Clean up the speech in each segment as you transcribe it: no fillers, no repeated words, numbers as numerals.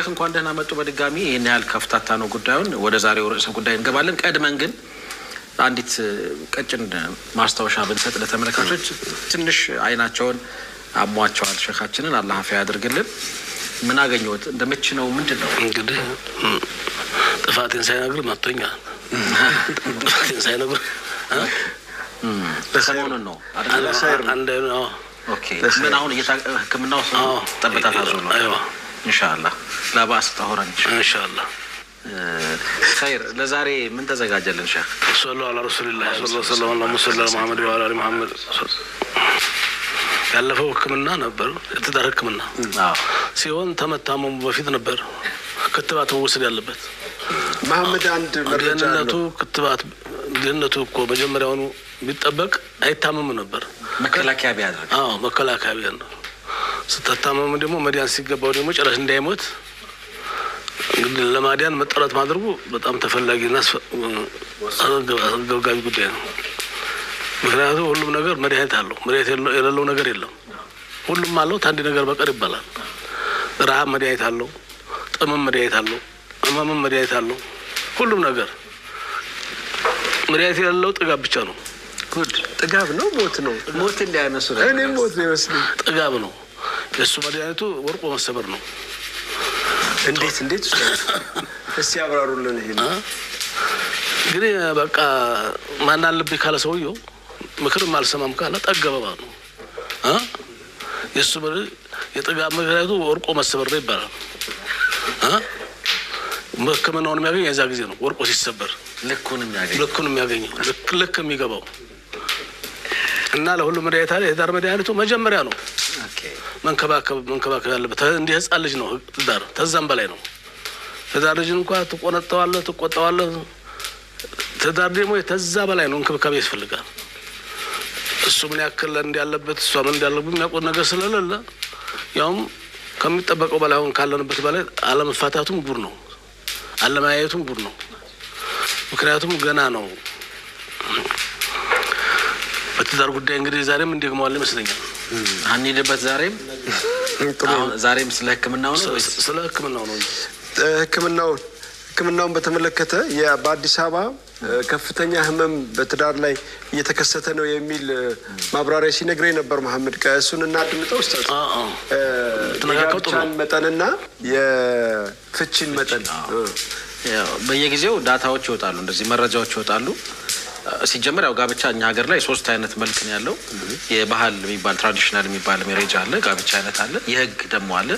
እንኳን ደህና መጡ በድጋሚ ይሄን ያህል ከፍታታ ነው ጉዳዩን ወደ ዛሬው ርዕሰ ጉዳይ እንገባለን። ቀድመን ግን አንዲት ቀጭን ማስታወሻ ብንሰጥ ለተመልካቾች ትንሽ አይናቸውን አሟቸዋል ሸኻችንን አላህ አፊያ ያድርግልን። ምን አገኘሁት እንደምች ነው ምንድነው እንግዲህ ጥፋቴን ሳይነግር መጥቶኛል። ጥፋቴን ሳይነግር ለሰሞኑን ነው አንድ ነው። ኦኬ ምን አሁን ህክምናው ጠብታ ታዞ ነው አይዋ ኢንሻአላህ ላባስ ተሆረን ኢንሻአላህ خير ለዛሬ ምን ተዘጋጀልን ሸህ ሰለላሁ ዐለ ረሱላህ ሰለላሁ ዐለይሂ ወሰለም መሐመድ ወአሊ መሐመድ ያለፈው ህክምና ነበር የትዳር ህክምና ሲሆን ተመታመሙ በፊት ነበር ክትባት ወስድ ያለበት መሐመድ አንድ መረጃ ነው ክትባት ደህንነቱ እኮ መጀመሪያውኑ ቢጠበቅ አይታመም ነበር መከላከያ ቢያደርግ መከላከያ ቢያደርግ ስተታመም ደግሞ መዲያን ሲገባው ደግሞ ጭራሽ እንዳይሞት እንግዲህ ለማዲያን መጠራት ማድረጉ በጣም ተፈላጊና አስገጋቢ ጉዳይ ነው። ምክንያቱም ሁሉም ነገር መድኃኒት አለው። መድኃኒት የሌለው ነገር የለም። ሁሉም አለው አንድ ነገር በቀር ይባላል። ረሃብ መድኃኒት አለው፣ ጥምም መድኃኒት አለው፣ ህመምም መድኃኒት አለው። ሁሉም ነገር መድኃኒት የሌለው ጥጋብ ብቻ ነው። ጉድ ጥጋብ ነው ሞት ነው ሞት እንዳይነሱ እኔ ሞት ነው ይመስልኝ ጥጋብ ነው። የሱ መድኃኒቱ ወርቆ መሰበር ነው። እንዴት እስቲ ያብራሩልን። ይሄን እንግዲህ በቃ ማን አለብኝ ካለ ሰውየው ምክርም አልሰማም ካለ ጠገበባ ነው የሱ የጥጋብ ምክንያቱ ወርቆ መሰበር ነው ይባላል። ህክምናውን የሚያገኝ የዛ ጊዜ ነው ወርቆ ሲሰበር ልኩን የሚያገኘው ልክ የሚገባው እና ለሁሉም መድኃኒት አለ። የዳር መድኃኒቱ መጀመሪያ ነው መንከባከብ ያለበት እንደ ህፃን ልጅ ነው ዳር ተዛም በላይ ነው። ዳር ልጅ እንኳን ትቆጣዋለህ ተዳር ደግሞ ተዛ በላይ ነው እንክብካቤ ያስፈልጋል። እሱ ምን ያክል እንዲያለበት እሷ ምን እንዲያለበት የሚያውቁት ነገር ስለሌለ ያውም ከሚጠበቀው በላይ አሁን ካለንበት በላይ አለመፋታቱም ጉድ ነው፣ አለማያየቱም ጉድ ነው። ምክንያቱም ገና ነው በትዳር ጉዳይ እንግዲህ ዛሬም እንደግመዋል ይመስለኛል። አንይደበት ዛሬም ስለ ህክምናው ነው ወይስ ስለ ህክምናው ነው? ህክምናውን በተመለከተ በአዲስ አበባ ከፍተኛ ህመም በትዳር ላይ እየተከሰተ ነው የሚል ማብራሪያ ሲነግረኝ ነበር መሐመድ። ከእሱን እናድምጠው ኡስታዝ። የጋብቻን መጠንና የፍቺን መጠን በየጊዜው ዳታዎች ይወጣሉ፣ እንደዚህ መረጃዎች ይወጣሉ። ሲጀመር ያው ጋብቻ እኛ ሀገር ላይ 3 አይነት መልክ ነው ያለው። የባህል የሚባል ትራዲሽናል የሚባል ሜሬጅ አለ፣ ጋብቻ አይነት አለ፣ የህግ ደግሞ አለ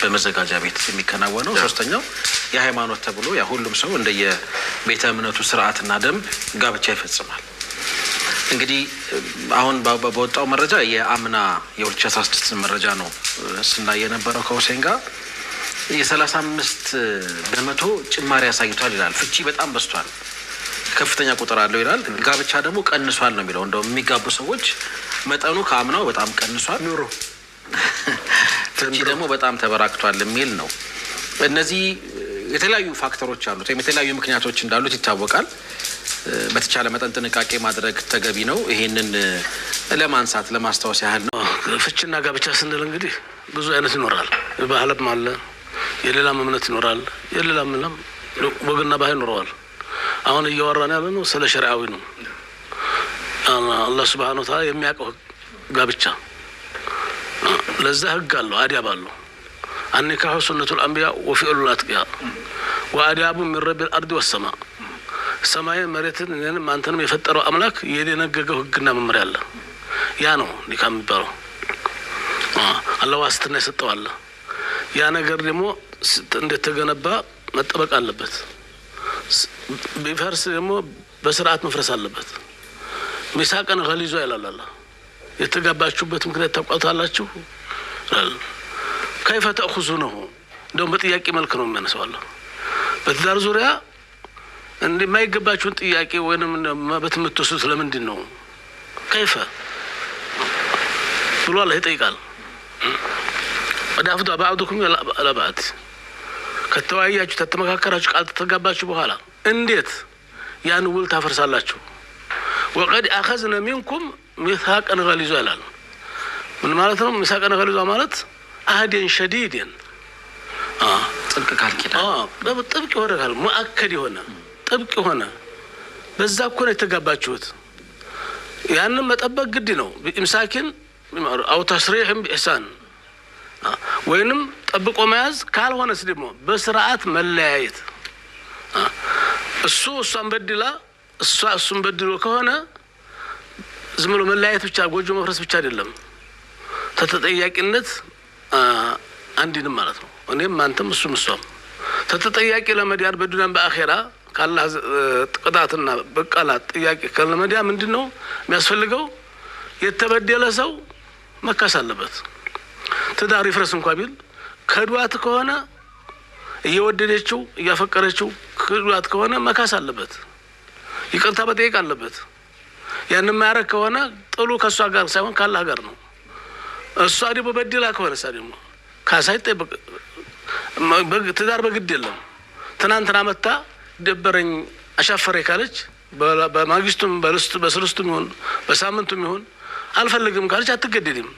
በመዘጋጃ ቤት የሚከናወነው። ሶስተኛው የሃይማኖት ተብሎ ያ ሁሉም ሰው እንደየቤተ እምነቱ ስርዓትና ደንብ ጋብቻ ይፈጽማል። እንግዲህ አሁን በወጣው መረጃ የአምና የ2016 መረጃ ነው ስናይ የነበረው ከሁሴን ጋር የ35% ጭማሪ ያሳይቷል ይላል። ፍቺ በጣም በዝቷል፣ ከፍተኛ ቁጥር አለው ይላል። ጋብቻ ደግሞ ቀንሷል ነው የሚለው። እንደውም የሚጋቡ ሰዎች መጠኑ ከአምናው በጣም ቀንሷል፣ ኑሮ ፍቺ ደግሞ በጣም ተበራክቷል የሚል ነው። እነዚህ የተለያዩ ፋክተሮች አሉት ወይም የተለያዩ ምክንያቶች እንዳሉት ይታወቃል። በተቻለ መጠን ጥንቃቄ ማድረግ ተገቢ ነው። ይሄንን ለማንሳት ለማስታወስ ያህል ነው። ፍቺና ጋብቻ ስንል እንግዲህ ብዙ አይነት ይኖራል። ባህልም አለ፣ የሌላም እምነት ይኖራል፣ የሌላም ወግና ባህል ይኖረዋል። አሁን እያወራን ያለ ነው ስለ ሸሪዓዊ ነው። አላህ ሱብሓነሁ ወተዓላ የሚያውቀው ጋብቻ ለዛ ህግ አለው፣ አዲያብ አለው። አንካሁ ሱነቱል አንቢያ ወፊኡል አጥቂያ ወአዲያቡ ሚን ረቢል አርዲ ወሰማ። ሰማይ መሬትን እኔንም አንተንም የፈጠረው አምላክ የደነገገው ህግና መመሪያ አለ። ያ ነው ኒካ የሚባለው። አላህ ዋስትና የሰጠው አለ። ያ ነገር ደግሞ እንደተገነባ መጠበቅ አለበት። ቢፈርስ ደግሞ በስርዓት መፍረስ አለበት። ሚሳቀን ገሊዞ ይላል። የተጋባችሁበት ምክንያት ታውቃላችሁ? ከይፈ ተእኹዙነሁ እንደውም በጥያቄ መልክ ነው የሚያነሳው። በትዳር ዙሪያ እንደማይገባችሁን ጥያቄ ወይንም መብት የምትወስዱት ለምንድን ነው? ከይፈ ብሎ አላህ ይጠይቃል። ወዳፍዱ ባዕዱኩም ለባዕድ ከተወያያችሁ ተተመካከራችሁ ቃል ተጋባችሁ በኋላ እንዴት ያን ውል ታፈርሳላችሁ? ወቀድ አኸዝነ ሚንኩም ሚሳቀን ገሊዞ ይላል። ምን ማለት ነው? ሚሳቀን ገሊዞ ማለት አህደን ሸዲድን ጥብቅ ቃል ኪዳን ጥብቅ የሆነ ቃል ሙአከድ የሆነ ጥብቅ የሆነ በዛ እኮ ነው የተጋባችሁት። ያንን መጠበቅ ግድ ነው። ኢምሳኪን አው ተስሪሕም ቢኢሕሳን ወይንም ጠብቆ መያዝ ካልሆነስ ደግሞ በስርዓት መለያየት። እሷን በድላ እሱን በድሎ ከሆነ ዝም ብሎ መለያየት ብቻ ጎጆ መፍረስ ብቻ አይደለም፣ ተጠያቂነት አንዲንም ማለት ነው። እኔም አንተም እሷም ተጠያቂ ለመዳን በዱንያም በአኺራ ካላህ ቅጣትና በቀላት ጥያቄ ከለመዳን ምንድነው የሚያስፈልገው? የተበደለ ሰው መካስ አለበት። ትዳር ይፍረስ እንኳን ቢል ከዷት ከሆነ እየወደደችው እያፈቀረችው ከዷት ከሆነ መካስ አለበት፣ ይቅርታ መጠየቅ አለበት። ያንን ማያረግ ከሆነ ጥሉ ከሷ ጋር ሳይሆን ካላህ ጋር ነው። እሷ ደግሞ በድላ ከሆነ ደግሞ ካሳ ይጠበቅ። ትዳር በግድ የለም። ትናንትና መታ ደበረኝ አሻፈረኝ ካለች በማግስቱም በስልስቱም ይሁን በሳምንቱም ይሁን አልፈልግም ካለች አትገደድም።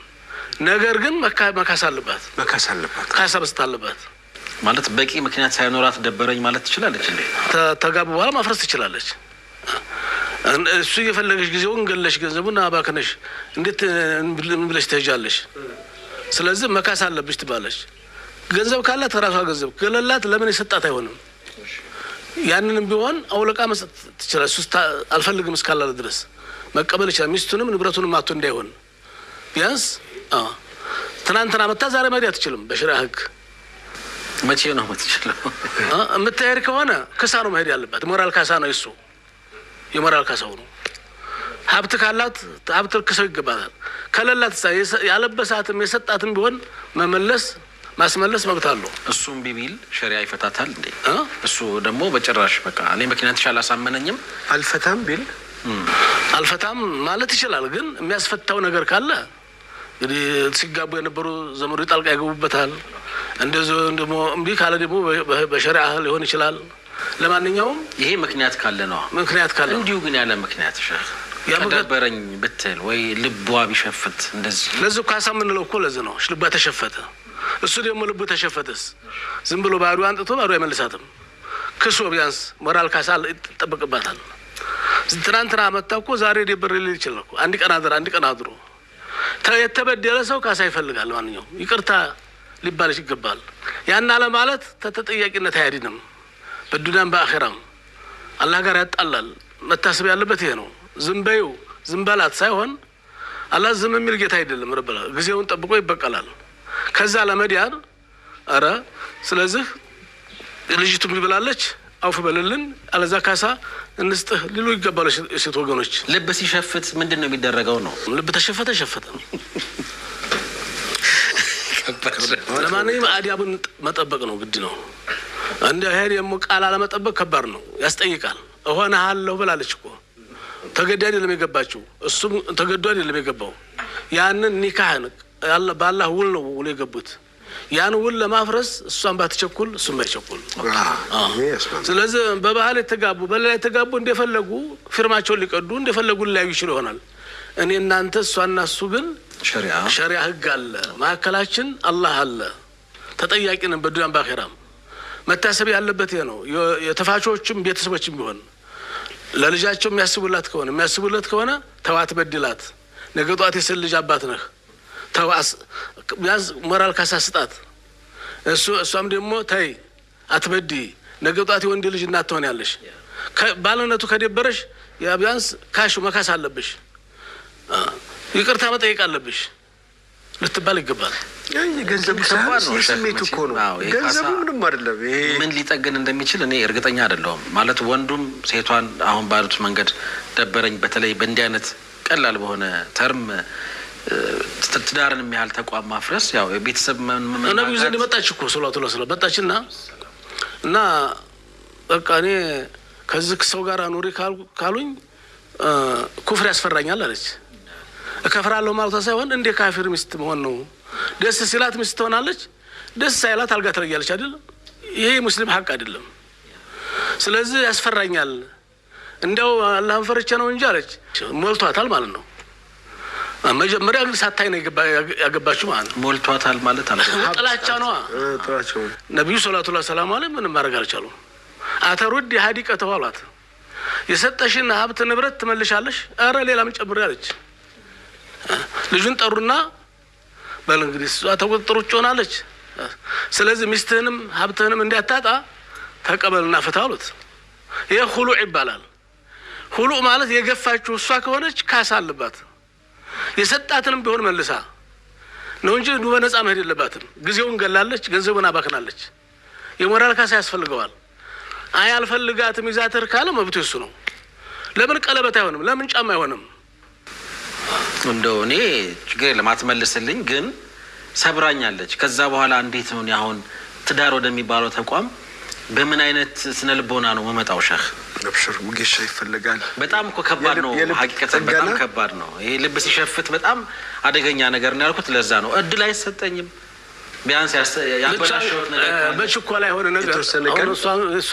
ነገር ግን መካስ አለባት። ካሳ መስጠት አለባት። ማለት በቂ ምክንያት ሳይኖራት ደበረኝ ማለት ትችላለች እንዴ? ተጋቡ በኋላ ማፍረስ ትችላለች። እሱ የፈለገሽ ጊዜውን ገለሽ ገንዘቡን አባክነሽ እንዴት ብለሽ ትሄጃለሽ? ስለዚህ መካስ አለብሽ ትባለች። ገንዘብ ካላት ራሷ ገንዘብ ከሌላት ለምን የሰጣት አይሆንም? ያንንም ቢሆን አውለቃ መስጠት ትችላለች። እሱ አልፈልግም እስካላለ ድረስ መቀበል ይችላል። ሚስቱንም ንብረቱንም አቶ እንዳይሆን ቢያንስ ትናንትና መታ ዛሬ መሄድ አትችልም። በሸሪዓ ህግ መቼ ነው የምትችለው? የምትሄድ ከሆነ ክሳ ነው መሄድ ያለባት። ሞራል ካሳ ነው እሱ፣ የሞራል ካሳው ነው። ሀብት ካላት ሀብት ልክሰው ይገባታል። ከሌላት ያለበሳትም የሰጣትም ቢሆን ማስመለስ መብት አለው። እሱም ቢቢል ሸሪዓ ይፈታታል እንዴ? እሱ ደግሞ በጭራሽ በቃ እኔ ምክንያትሽ አላሳመነኝም አልፈታም ቢል አልፈታም ማለት ይችላል። ግን የሚያስፈታው ነገር ካለ እንግዲህ ሲጋቡ የነበሩ ዘመዶች ጣልቃ ይገቡበታል። እንደዚህ ደግሞ እምቢ ካለ ደግሞ በሸሪዓ ሊሆን ይችላል። ለማንኛውም ይሄ ምክንያት ካለ ነው። እንዲሁ ግን ያለ ምክንያት ከደበረኝ ብትል ወይ ልቧ ቢሸፍት እንደዚህ ለዚህ ካሳ የምንለው እኮ ለዚህ ነው። ልቧ ተሸፈተ፣ እሱ ደግሞ ልቡ ተሸፈተስ ዝም ብሎ ባዶ አንጥቶ ባዶ አይመልሳትም። ክሶ ቢያንስ ሞራል ካሳ ይጠበቅባታል። ትናንትና መጣ እኮ ዛሬ ደብር ሊል ይችላል እኮ አንድ ቀን አድሮ የተበደለ ሰው ካሳ ይፈልጋል። ማንኛውም ይቅርታ ሊባል ይገባል። ያን አለ ማለት ተጠያቂነት አያድንም። በዱንያም በአኺራም አላህ ጋር ያጣላል። መታሰብ ያለበት ይሄ ነው። ዝም በይው ዝም በላት ሳይሆን አላህ ዝም የሚል ጌታ አይደለም። ረበላ ጊዜውን ጠብቆ ይበቀላል። ከዛ ለመዳን ስለዚህ ልጅቱ ብላለች አውፍ በልልን አለዛ ካሳ እንስጥህ ሊሉ ይገባሉ ሴት ወገኖች። ልብ ሲሸፍት ምንድነው የሚደረገው ነው? ልብ ተሸፈተ ነው። ለማንኛውም አዲያቡን መጠበቅ ነው ግድ ነው። እንደ ሄድ ደግሞ ቃል አለመጠበቅ ከባድ ነው፣ ያስጠይቃል። እሆነሃለሁ ብላለች እኮ ተገዳ አይደለም የገባችው፣ እሱም ተገዶ አይደለም የገባው። ያንን ኒካህን ባላህ ውል ነው ውል የገቡት። ያን ውል ለማፍረስ እሷን ባትቸኩል እሱም ባይቸኩል። ስለዚህ በባህል የተጋቡ በሌላ የተጋቡ እንደፈለጉ ፊርማቸውን ሊቀዱ እንደፈለጉ ሊያዩ ይችሉ ይሆናል። እኔ እናንተ እሷና እሱ ግን ሸሪዓ ህግ አለ፣ ማዕከላችን አላህ አለ። ተጠያቂ ነን በዱንያም በአኺራም። መታሰብ ያለበት ይሄ ነው። የተፋቾችም ቤተሰቦችም ቢሆን ለልጃቸው የሚያስቡለት ከሆነ ተዋት በድላት። ነገ ጧት የሰል ልጅ አባት ነህ ተዋስ ቢያንስ ሞራል ካሳ ስጣት። እሷም ደግሞ ተይ አትበዲ፣ ነገ ጧት የወንድ ልጅ እናት ትሆኛለሽ። ባልነቱ ከደበረሽ ያ ቢያንስ ካሽ መካስ አለብሽ፣ ይቅርታ መጠየቅ አለብሽ ልትባል ይገባል። ገንዘቡ ከባድ ነው። ስሜቱ እኮ ነው። ገንዘቡ ምንም አይደለም። ይሄ ምን ሊጠግን እንደሚችል እኔ እርግጠኛ አይደለሁም። ማለት ወንዱም ሴቷን አሁን ባሉት መንገድ ደበረኝ፣ በተለይ በእንዲህ አይነት ቀላል በሆነ ተርም ትዳርን የሚያህል ተቋም ማፍረስ ያው የቤተሰብ ነብዩ ዘንድ መጣች እኮ ሰለላሁ ዐለይሂ ወሰለም መጣችና እና በቃ እኔ ከዚህ ሰው ጋር ኑሪ ካሉኝ ኩፍር ያስፈራኛል አለች። እከፍራለሁ ማለት ሳይሆን እንደ ካፊር ሚስት መሆን ነው። ደስ ሲላት ሚስት ትሆናለች፣ ደስ ሳይላት አልጋ ትረጊያለች አይደል? ይሄ ሙስሊም ሐቅ አይደለም። ስለዚህ ያስፈራኛል፣ እንደው አላህን ፈርቼ ነው እንጂ አለች። ሞልቷታል ማለት ነው። መጀመሪያ ግን ሳታይ ነው ያገባችው ማለት ነው። ሞልቷታል ማለት አለ። ጥላቻ ነው። ነብዩ ሰለላሁ ዐለይሂ ወሰለም ምንም ማድረግ አልቻሉም። አተሩድ ሀዲቀተ አሏት። የሰጠሽን ሀብት ንብረት ትመልሻለሽ? ኧረ ሌላም ጨምሪ አለች። ልጁን ጠሩና በል እንግዲህ እሷ ተቆጥሮ ጮናለች። ስለዚህ ሚስትህንም ሀብትህንም እንዲያታጣ ተቀበልና ፍታ አሉት። ይሄ ሁሉዕ ይባላል። ሁሉዕ ማለት የገፋችው እሷ ከሆነች ካሳ አለባት። የሰጣትንም ቢሆን መልሳ ነው እንጂ በነፃ መሄድ የለባትም። ጊዜውን ገላለች፣ ገንዘቡን አባክናለች። የሞራል ካሳ ያስፈልገዋል። አይ አልፈልጋትም ይዛትር ካለ መብቱ እሱ ነው። ለምን ቀለበት አይሆንም? ለምን ጫማ አይሆንም? እንደው እኔ ችግር ለማትመልስልኝ ግን ሰብራኛለች። ከዛ በኋላ እንዴት ነው አሁን ትዳር ወደሚባለው ተቋም በምን አይነት ስነ ልቦና ነው መመጣው? ሸህ ነብሽር ሙጌሻ ይፈልጋል። በጣም እኮ ከባድ ነው። ሀቂቀተን በጣም ከባድ ነው። ይሄ ልብ ሲሸፍት በጣም አደገኛ ነገር ነው ያልኩት ለዛ ነው። እድል አይሰጠኝም ቢያንስ ያበላሽው ነገር በችኮላ የሆነ ነገር እሷ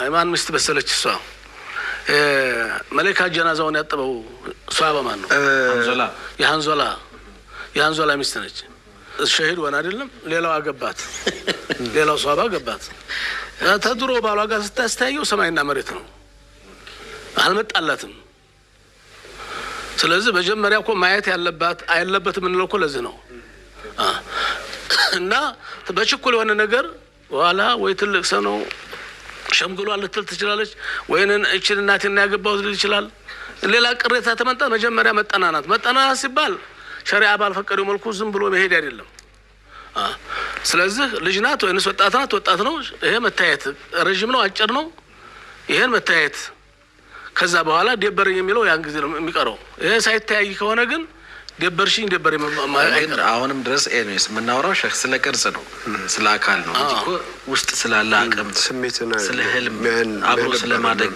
የማን ሚስት በሰለች? እሷ መለካ ጀናዛውን ያጠበው ሷባ ማን ነው? የሀንዞላ ሚስት ነች። ሸሂድ ሆነ አይደለም ሌላው አገባት። ሌላው ሷባ አገባት። ተድሮ ባሏ ጋር ስታስተያየው ሰማይና መሬት ነው። አልመጣላትም። ስለዚህ መጀመሪያ እኮ ማየት አይለበትም እንለው እኮ ለዚህ ነው። እና በችኩል የሆነ ነገር በኋላ ወይ ትልቅ ሰው ነው ሸምግሏል ልትል ትችላለች፣ ወይንን እችን እናቴና ያገባሁት ልል ይችላል። ሌላ ቅሬታ ተመጣ መጀመሪያ መጠናናት ሲባል ሸሪዓ ባልፈቀደው መልኩ ዝም ብሎ መሄድ አይደለም። ስለዚህ ልጅ ናት ወይንስ ወጣት ናት? ወጣት ነው። ይሄ መታየት ረጅም ነው አጭር ነው፣ ይሄን መታየት ከዛ በኋላ ደበረኝ የሚለው ያን ጊዜ ነው የሚቀረው። ይሄ ሳይተያይ ከሆነ ግን ደበርሽኝ ደበረ አሁንም ድረስ ኤኒዌይስ የምናወራው ሸህ ስለ ቅርጽ ነው፣ ስለ አካል ነው እንጂ እኮ ውስጥ ስላለ አቅም፣ ስሜትና ስለ ህልም አብሮ ስለማደግ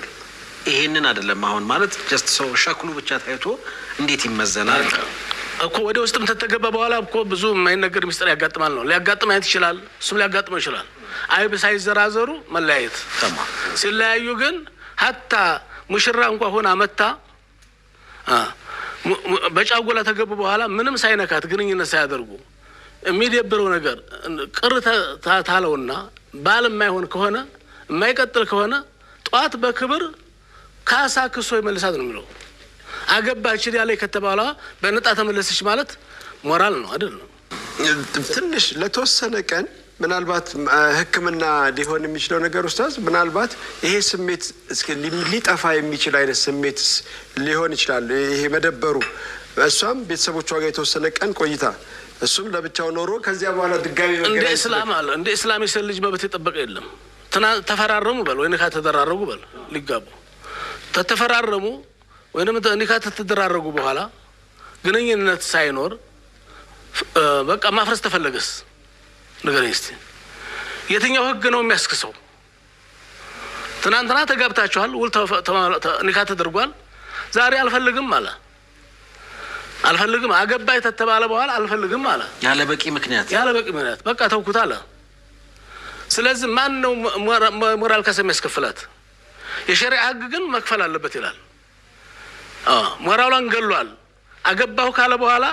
ይሄንን አይደለም። አሁን ማለት ጀስት ሰው ሸክሉ ብቻ ታይቶ እንዴት ይመዘናል እኮ ወደ ውስጥም ተተገባ በኋላ እኮ ብዙ የማይነገር ሚስጥር ያጋጥማል ነው። ሊያጋጥም አይነት ይችላል፣ እሱም ሊያጋጥመው ይችላል። አይብ ሳይዘራዘሩ መለያየት ሲለያዩ ግን ሀታ ሙሽራ እንኳን ሆና መታ በጫጉላ ተገቡ በኋላ ምንም ሳይነካት ግንኙነት ሳያደርጉ የሚደብረው ነገር ቅር ታለውና ባል የማይሆን ከሆነ የማይቀጥል ከሆነ ጧት በክብር ካሳ ክሶ ይመልሳት ነው የሚለው። አገባች ያለ ከተባለ በነጣ ተመለሰች ማለት ሞራል ነው አይደል? ትንሽ ለተወሰነ ቀን ምናልባት ሕክምና ሊሆን የሚችለው ነገር ኡስታዝ ምናልባት ይሄ ስሜት ሊጠፋ የሚችል አይነት ስሜት ሊሆን ይችላል። ይሄ መደበሩ እሷም ቤተሰቦቿ ጋር የተወሰነ ቀን ቆይታ እሱም ለብቻው ኖሮ ከዚያ በኋላ ድጋሚ እንደ እስላም አለ እንደ እስላም የሰው ልጅ መብት የጠበቀ የለም። ተፈራረሙ በል ወይ ንካ ተደራረጉ በል ሊጋቡ ተፈራረሙ ወይንም ንካ ተደራረጉ በኋላ ግንኙነት ሳይኖር በቃ ማፍረስ ተፈለገስ ነገር እስቲ የትኛው ህግ ነው የሚያስከሰው? ትናንትና ተጋብታችኋል፣ ውል ንካ ተደርጓል። ዛሬ አልፈልግም አለ። አልፈልግም አገባይ ተተባለ በኋላ አልፈልግም አለ ያለ በቂ ምክንያት በቃ ተውኩት አለ። ስለዚህ ማን ነው ሞራል ካሳ የሚያስከፍላት? የሸሪዓ ህግ ግን መክፈል አለበት ይላል። ሞራሏን ገሏል። አገባሁ ካለ በኋላ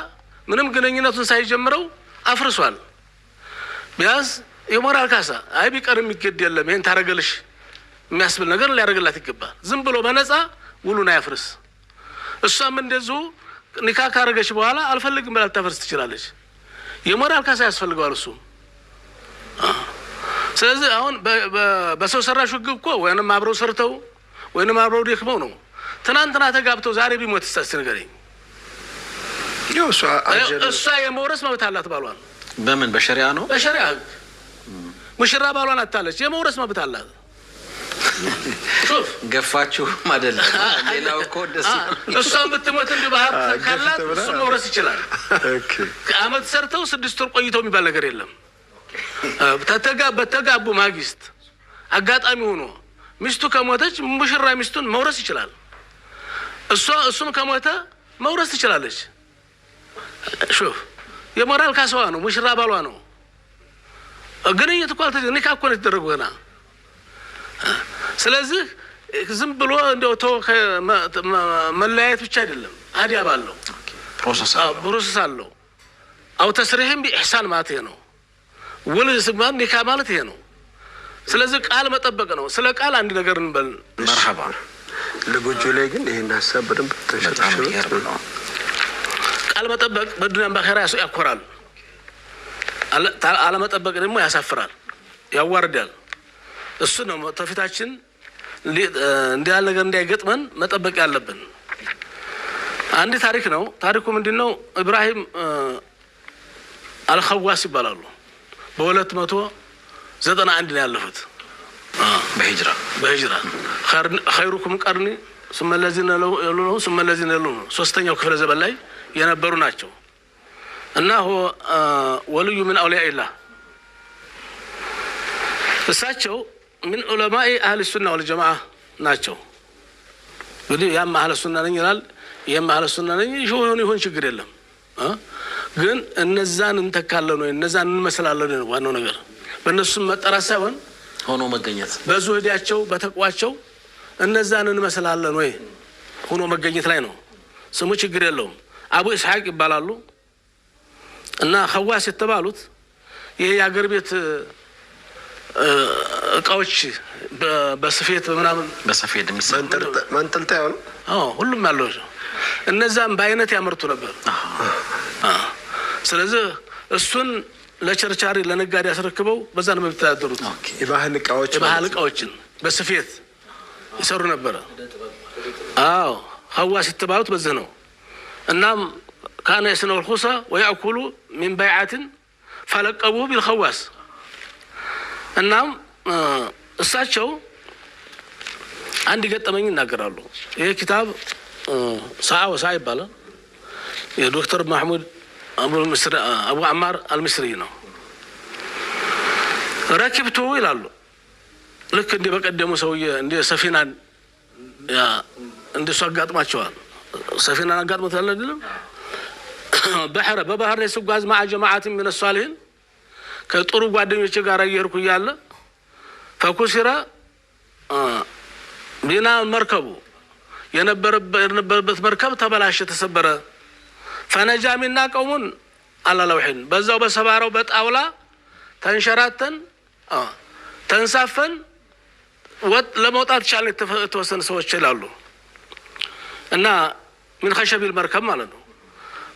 ምንም ግንኙነቱን ሳይጀምረው አፍርሷል። ቢያንስ የሞራል ካሳ አይ ቢቀርም ይገድ የለም ይሄን ታረገልሽ የሚያስብል ነገር ሊያደርግላት ይገባል። ዝም ብሎ በነፃ ውሉን አያፍርስ። እሷም እንደዚሁ ኒካ ካረገች በኋላ አልፈልግም ብላ ታፈርስ ትችላለች። የሞራል ካሳ ያስፈልገዋል እሱ። ስለዚህ አሁን በሰው ሰራሽ ህግ እኮ ወይንም አብረው ሰርተው ወይንም አብረው ደክመው ነው። ትናንትና ተጋብተው ዛሬ ቢሞት እስቲ ንገረኝ። እሷ የመውረስ መብት አላት ባሏን። በምን በሸሪዓ ነው? በሸሪዓ ሙሽራ ባሏን አታለች፣ የመውረስ መብት አላት። ገፋችሁ አይደለም ሌላው እኮ ደስ እሷም ብትሞት እንደ ባህር ካላት እሱ መውረስ ይችላል። ከአመት ሰርተው 6 ወር ቆይተው የሚባል ነገር የለም። በተጋቡ ማግስት አጋጣሚ ሆኖ ሚስቱ ከሞተች ሙሽራ ሚስቱን መውረስ ይችላል። እሱም ከሞተ መውረስ ትችላለች። ሹፍ የሞራል ካሳዋ ነው፣ ሙሽራ ባሏ ነው። ግንኙነት እኮ ኒካ እኮ ነው የተደረገው ገና። ስለዚህ ዝም ብሎ እንደው መለያየት ብቻ አይደለም፣ አዲያብ አለው። ፕሮሰስ አለው። አው ተስሪህም ቢኢህሳን ማለት ይሄ ነው። ውል ስማን ኒካ ማለት ይሄ ነው። ስለዚህ ቃል መጠበቅ ነው። ስለ ቃል አንድ ነገር እንበል መርሐባ። ለጎጆ ላይ ግን ይሄን ሐሳብ በደንብ ተሸሽሮ ቃል መጠበቅ በዱንያም በአኺራ ያኮራል። አለ መጠበቅ ደግሞ ያሳፍራል፣ ያዋርዳል። እሱ ነው ተፊታችን እንዲህ ያለ ነገር እንዳይገጥመን መጠበቅ ያለብን። አንድ ታሪክ ነው። ታሪኩ ምንድነው? ኢብራሂም አልኸዋስ ይባላሉ። በ291 ነው ያለፉት በሂጅራ ኸይሩኩም ቀርኒ ثم الذين يلونهم ثم الذين يلونهم ሶስተኛው ክፍለ ዘመን ላይ የነበሩ ናቸው እና ወልዩ ምን አውሊያ ኢላህ እሳቸው ምን ዑለማኢ አህለ ሱና ወልጀማዓ ናቸው። ግን ያም አህለ ሱና ነኝ ይላል፣ ያም አህለ ሱና ነኝ ይሁን ችግር የለም። ግን እነዛን እንተካለን ወይ እነዛን እንመስላለን ነው ዋናው ነገር። በእነሱም መጠራት ሳይሆን ሆኖ መገኘት፣ በዙህዳቸው በተቋቸው እነዛን እንመስላለን ወይ ሆኖ መገኘት ላይ ነው። ስሙ ችግር የለውም። አቡ ኢስሐቅ ይባላሉ እና ኸዋስ የተባሉት ይሄ የአገር ቤት እቃዎች በስፌት ምናምን በሰፌድ የሚሰራ ማንጠልጠያ ነው። ሁሉም ያለው እነዛም በአይነት ያመርቱ ነበር። ስለዚህ እሱን ለቸርቻሪ ለነጋዴ ያስረክበው በዛ ነው የሚተዳደሩት። የባህል እቃዎችን በስፌት ይሰሩ ነበር። ኸዋስ የተባሉት በዚህ ነው። እናም ካነ የስነው ልኹሳ ወያእኩሉ ሚን በይዓትን ፈለቀቡ ቢልኸዋስ። እናም እሳቸው አንድ ገጠመኝ ይናገራሉ። ይሄ ኪታብ ሰዓ ይባላል። የዶክተር ማህሙድ አቡ አማር አልሚስሪ ነው። ረኪብቱ ይላሉ። ልክ እንደ በቀደሙ ሰውዬ እንደ ሰፊናን እንደሱ አጋጥማቸዋል። ሰፊናን አጋጥሞታል አይደለም? በባህር ላይ ስጓዝ ማዓ ጀማዓት ምን ሷሊሂን ከጥሩ ጓደኞች ጋር እየሄድኩ እያለ ፈኩሲራ ቢና መርከቡ የነበረበት መርከብ ተበላሸ፣ ተሰበረ። ፈነጃ ሚና ቀውሙን አላለውሂን በዛው በሰባራው በጣውላ ተንሸራተን ተንሳፈን ለመውጣት ቻልን የተወሰኑ ሰዎች ይላሉ። እና ምን ኸሸቢል መርከብ ማለት ነው።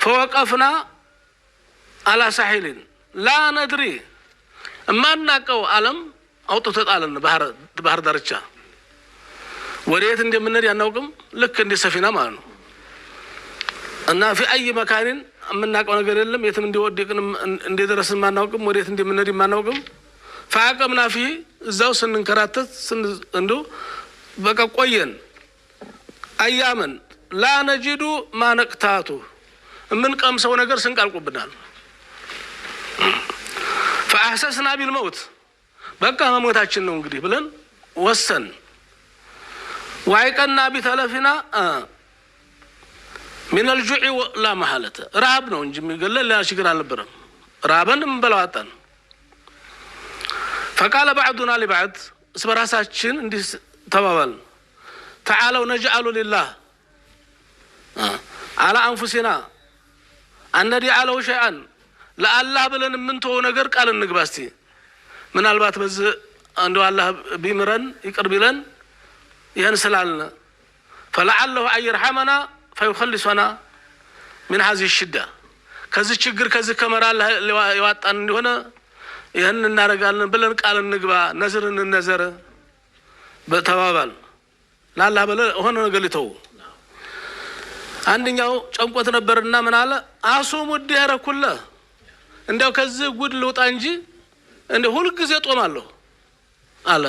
ፈወቀፍና አላ ሳሒሊን ላ ነድሪ እማናቀው ዓለም አውጥቶ ጣለን። ባህር ዳርቻ ወዴት እንደምንሄድ ያናውቅም። ልክ እንደ ሰፊና ማለት ነው። እና ፊ አይ መካኒን የምናውቀው ነገር የለም። የትም እንደወደቅን እንደደረስን ማናውቅም። ወዴት እንደምንሄድ ማናውቅም። ፈአቀምና ፊ እዛው ስንንከራተት እንደው በቃ ቆየን። አያመን ላ ነጂዱ ማነቅታቱ የምንቀምሰው ነገር ስንቃልቁብናል። ፈአሕሰስና ቢልመውት በቃ መሞታችን ነው እንግዲህ ብለን ወሰን። ዋይቀና ቢተለፊና من الجوع لا محالة رعب ነው እንጂ የሚገለል ሌላ ችግር አልነበረም። ራበን እንበላው አጣን። فقال بعضنا لبعض እስበራሳችን እንዲህ ተባባል تعالوا نجعل لله على انفسنا ان ندعوا شيئا ለአላህ ብለን የምንተወው ነገር ቃል እንግባ እስቲ። ምናልባት በዚህ አንዱ አላህ ቢምረን ይቅር ቢለን ይሄን ስላልን فلعله ان يرحمنا فيخلصنا من هذه الشدة ከዚህ ችግር ከዚህ ከመራ ያወጣን እንደሆነ ይሄን እናረጋለን ብለን ቃል እንግባ፣ ነዝርን እንነዘር በተባባል ለአላህ ብለን ሆነ ነገር ሊተው። አንደኛው ጨንቆት ነበርና ምን አለ አሱሙ ዲያረ ኩለ እንደው ከዚህ ጉድ ልውጣ እንጂ እንደ ሁሉ ጊዜ ጦማለሁ አለ።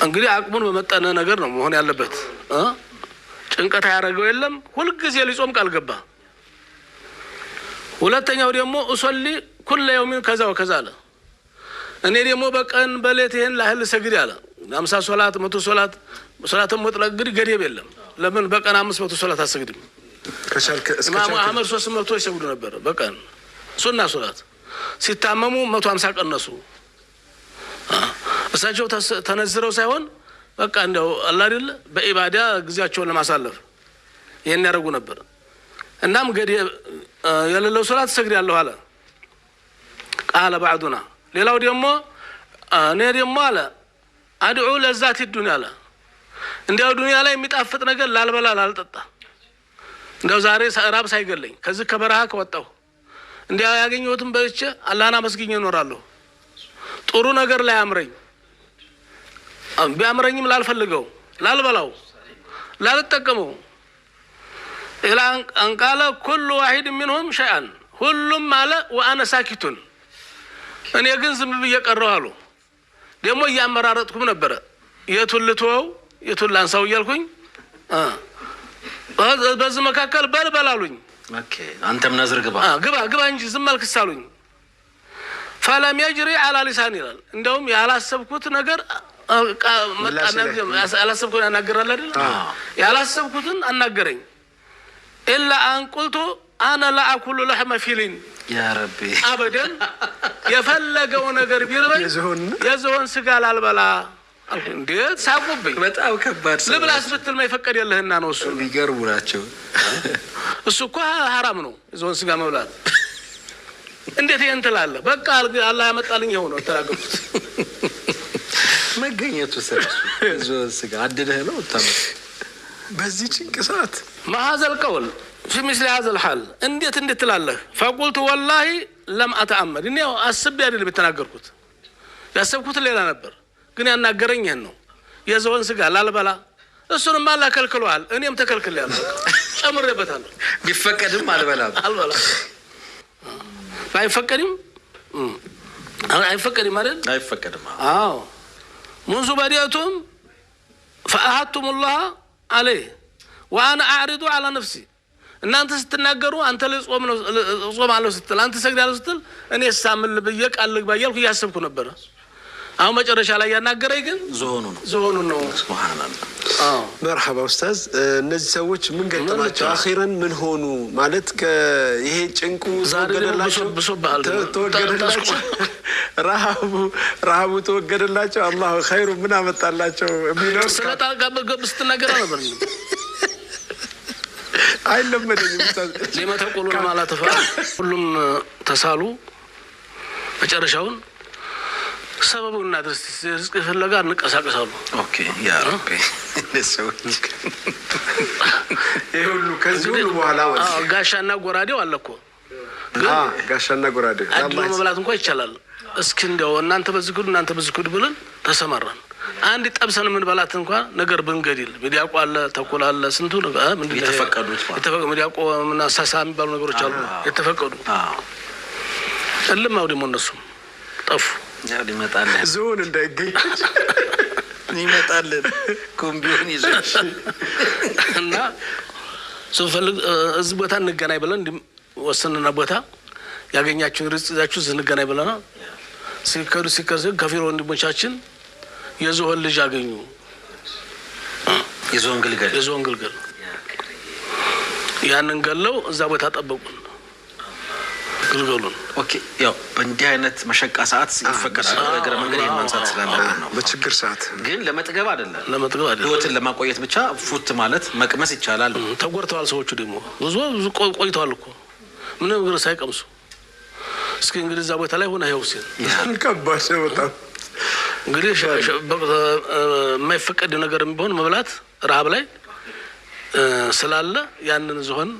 እንግዲህ አቅሙን በመጠነ ነገር ነው መሆን ያለበት። ጭንቀት ያደረገው የለም። ሁሉ ጊዜ ሊጾም ቃል ገባ። ሁለተኛው ደግሞ እሶሊ ኩለ የውሚን ከዛ ወከዛ አለ። እኔ ደግሞ በቀን በሌት ይሄን ላህል ሰግድ አለ። 50 ሶላት 100 ሶላት ሶላትም ሙጥለቅ ግድ ገደብ የለም። ለምን በቀን 500 ሶላት አሰግድም? ኢማሙ አህመድ 300 ይሰግዱ ነበር በቀን ሱና ሶላት። ሲታመሙ 150 ቀነሱ። እሳቸው ተነዝረው ሳይሆን በቃ እንደው አላህ አይደል በኢባዳ ጊዜያቸውን ለማሳለፍ ይሄን ያደርጉ ነበር። እናም ገዲያ የሌለው ሶላት ሰግዳለሁ አለ። ቃለ بعضنا ሌላው ደግሞ እኔ ደግሞ አለ አድዑ ለዛት ዱንያ አለ እንዲያው ዱንያ ላይ የሚጣፍጥ ነገር ላልበላ ላልጠጣ እንዲያው ዛሬ ራብ ሳይገለኝ ከዚህ ከበረሃ ከወጣሁ እንዲያው ያገኘሁትን በልቼ አላህን አመስግኜ እኖራለሁ። ጥሩ ነገር ላይ አምረኝ ቢያምረኝም ላልፈልገው ላልበላው ላልጠቀመው ኢላ አንቃለ ኩሉ ዋሂድ منهم شيئا ሁሉም አለ وانا ساكتون እኔ ግን ዝም ብዬ ቀረሁ አሉ። ደግሞ ያመራረጥኩም ነበር የቱልተው የቱላንሳው ይልኩኝ በዚህ መካከል በልበላሉኝ። ኦኬ አንተም ነዝር ግባ ግባ እንጂ ዝም አልክሳሉኝ። فلم يجري على لساني ይላል። እንደውም ያላሰብኩት ነገር ያላሰብኩት ያናገራል አይደል? ያላሰብኩትን አናገረኝ። إلا أن قلت أنا لا أكل لحم فيل يا ربي أبدا يفلقوا نجر بيربي يزهون سقال البلا እንዴት ሳቁብኝ በጣም ከባድ ሰው ለብላስ ብትል ማይፈቀድ የለህና ነው እሱ ሊገርሙ ናቸው። እሱ እኮ ሐራም ነው የዞን ስጋ መብላት። እንዴት ይሄን ትላለህ? በቃ አላህ ያመጣልኝ ይሄው ነው ተራገምኩት። መገኘቱ ስለሱ የዞን ስጋ አድደህ ነው ታም በዚህ ጭንቅ ሰዓት ማዘል ቀውል في مثل هذا الحال እንዴት ትላለህ? فقلت والله لم اتعمد እኔ አስቤ አይደለም የተናገርኩት ያሰብኩት ሌላ ነበር። ግን ያናገረኝ ይሄን ነው የዞን ስጋ ላልበላ እሱንም አላህ ከልክሏል። እኔም ተከልክላለሁ ጨምሬበታለሁ። ቢፈቀድም አልበላም አይፈቀድም ማለት አይፈቀድም። አዎ منذ بديتم فأهدتم الله عليه وانا اعرض على نفسي እናንተ ስትናገሩ አንተ ለጾም ነው ጾም አለው ስትል አንተ ሰግዳለህ ስትል እኔ ሳምል በየቅ አልግባ ያልኩ ያሰብኩ ነበር። አሁን መጨረሻ ላይ ያናገረኝ ግን ዞኑ ነው ሱብሃንአላህ። መርሐባ ኡስታዝ እነዚህ ሰዎች ምን ገጠማቸው? አኺራን ምን ሆኑ ማለት ይሄ ጭንቁ ተወገደላቸው ረሃቡ ተወገደላቸው አላህ ኸይሩ ምን አመጣላቸው የሚለው ስለጣልቃ በገብስት ነገር ነበር። አይለመደኝም ኡስታዝ ለማተቆሉ ለማለት ተፈራ ሁሉም ተሳሉ መጨረሻውን ሰበቡና ድረስ ፍለጋ እንቀሳቀሳሉ። ኦኬ ያ ረቢ ለሰውኝ ይሁሉ ከዚህ ሁሉ በኋላ ጋሻና ጎራዴው አለኮ ጋሻና ጎራዴው አላህ መብላት እንኳን ይቻላል። እስኪ እንደው እናንተ በዝኩድ ብለን ተሰማራን። አንድ ጠብሰን ምን በላት እንኳን ነገር ብንገድል ሚዲያቆ አለ ተቆላለ ስንቱ ነገር ምን የተፈቀዱት ሚዲያቆ ምን አሳሳሚ ባሉ ነገሮች አሉ የተፈቀዱ እልማው ደግሞ እነሱ ጠፉ። ያው ሊመጣል ዞን እንዳይገኝ ሊመጣል ኮምቢዮን ይዘሽ እና ሶፈልግ እዚህ ቦታ እንገናኝ ብለን ወሰንና ቦታ ያገኛችሁን ርጽ ይዛችሁ እንገናኝ ብለና ሲከሩ ከፊሮ ወንድሞቻችን የዞን ልጅ አገኙ። የዞን ግልገል ያንን ገለው እዛ ቦታ ጠበቁን ግልገሉን። ኦኬ ያው በእንዲህ አይነት መሸቃ ሰዓት ይፈቀዳል ነገር መንገድ የማንሳት ስላለበት ነው። በችግር ሰዓት ግን ለመጥገብ አይደለም ህይወትን ለማቆየት ብቻ ፉት ማለት መቅመስ ይቻላል። ተጎርተዋል ሰዎቹ ደግሞ ብዙ ቆይተዋል እኮ ምንም ነገር ሳይቀምሱ። እስኪ እንግዲህ እዛ ቦታ ላይ ሆነ ህይወት ከባድ ነው በጣም እንግዲህ የማይፈቀድ ነገር ቢሆን መብላት ረሃብ ላይ ስላለ ያንን ዝሆን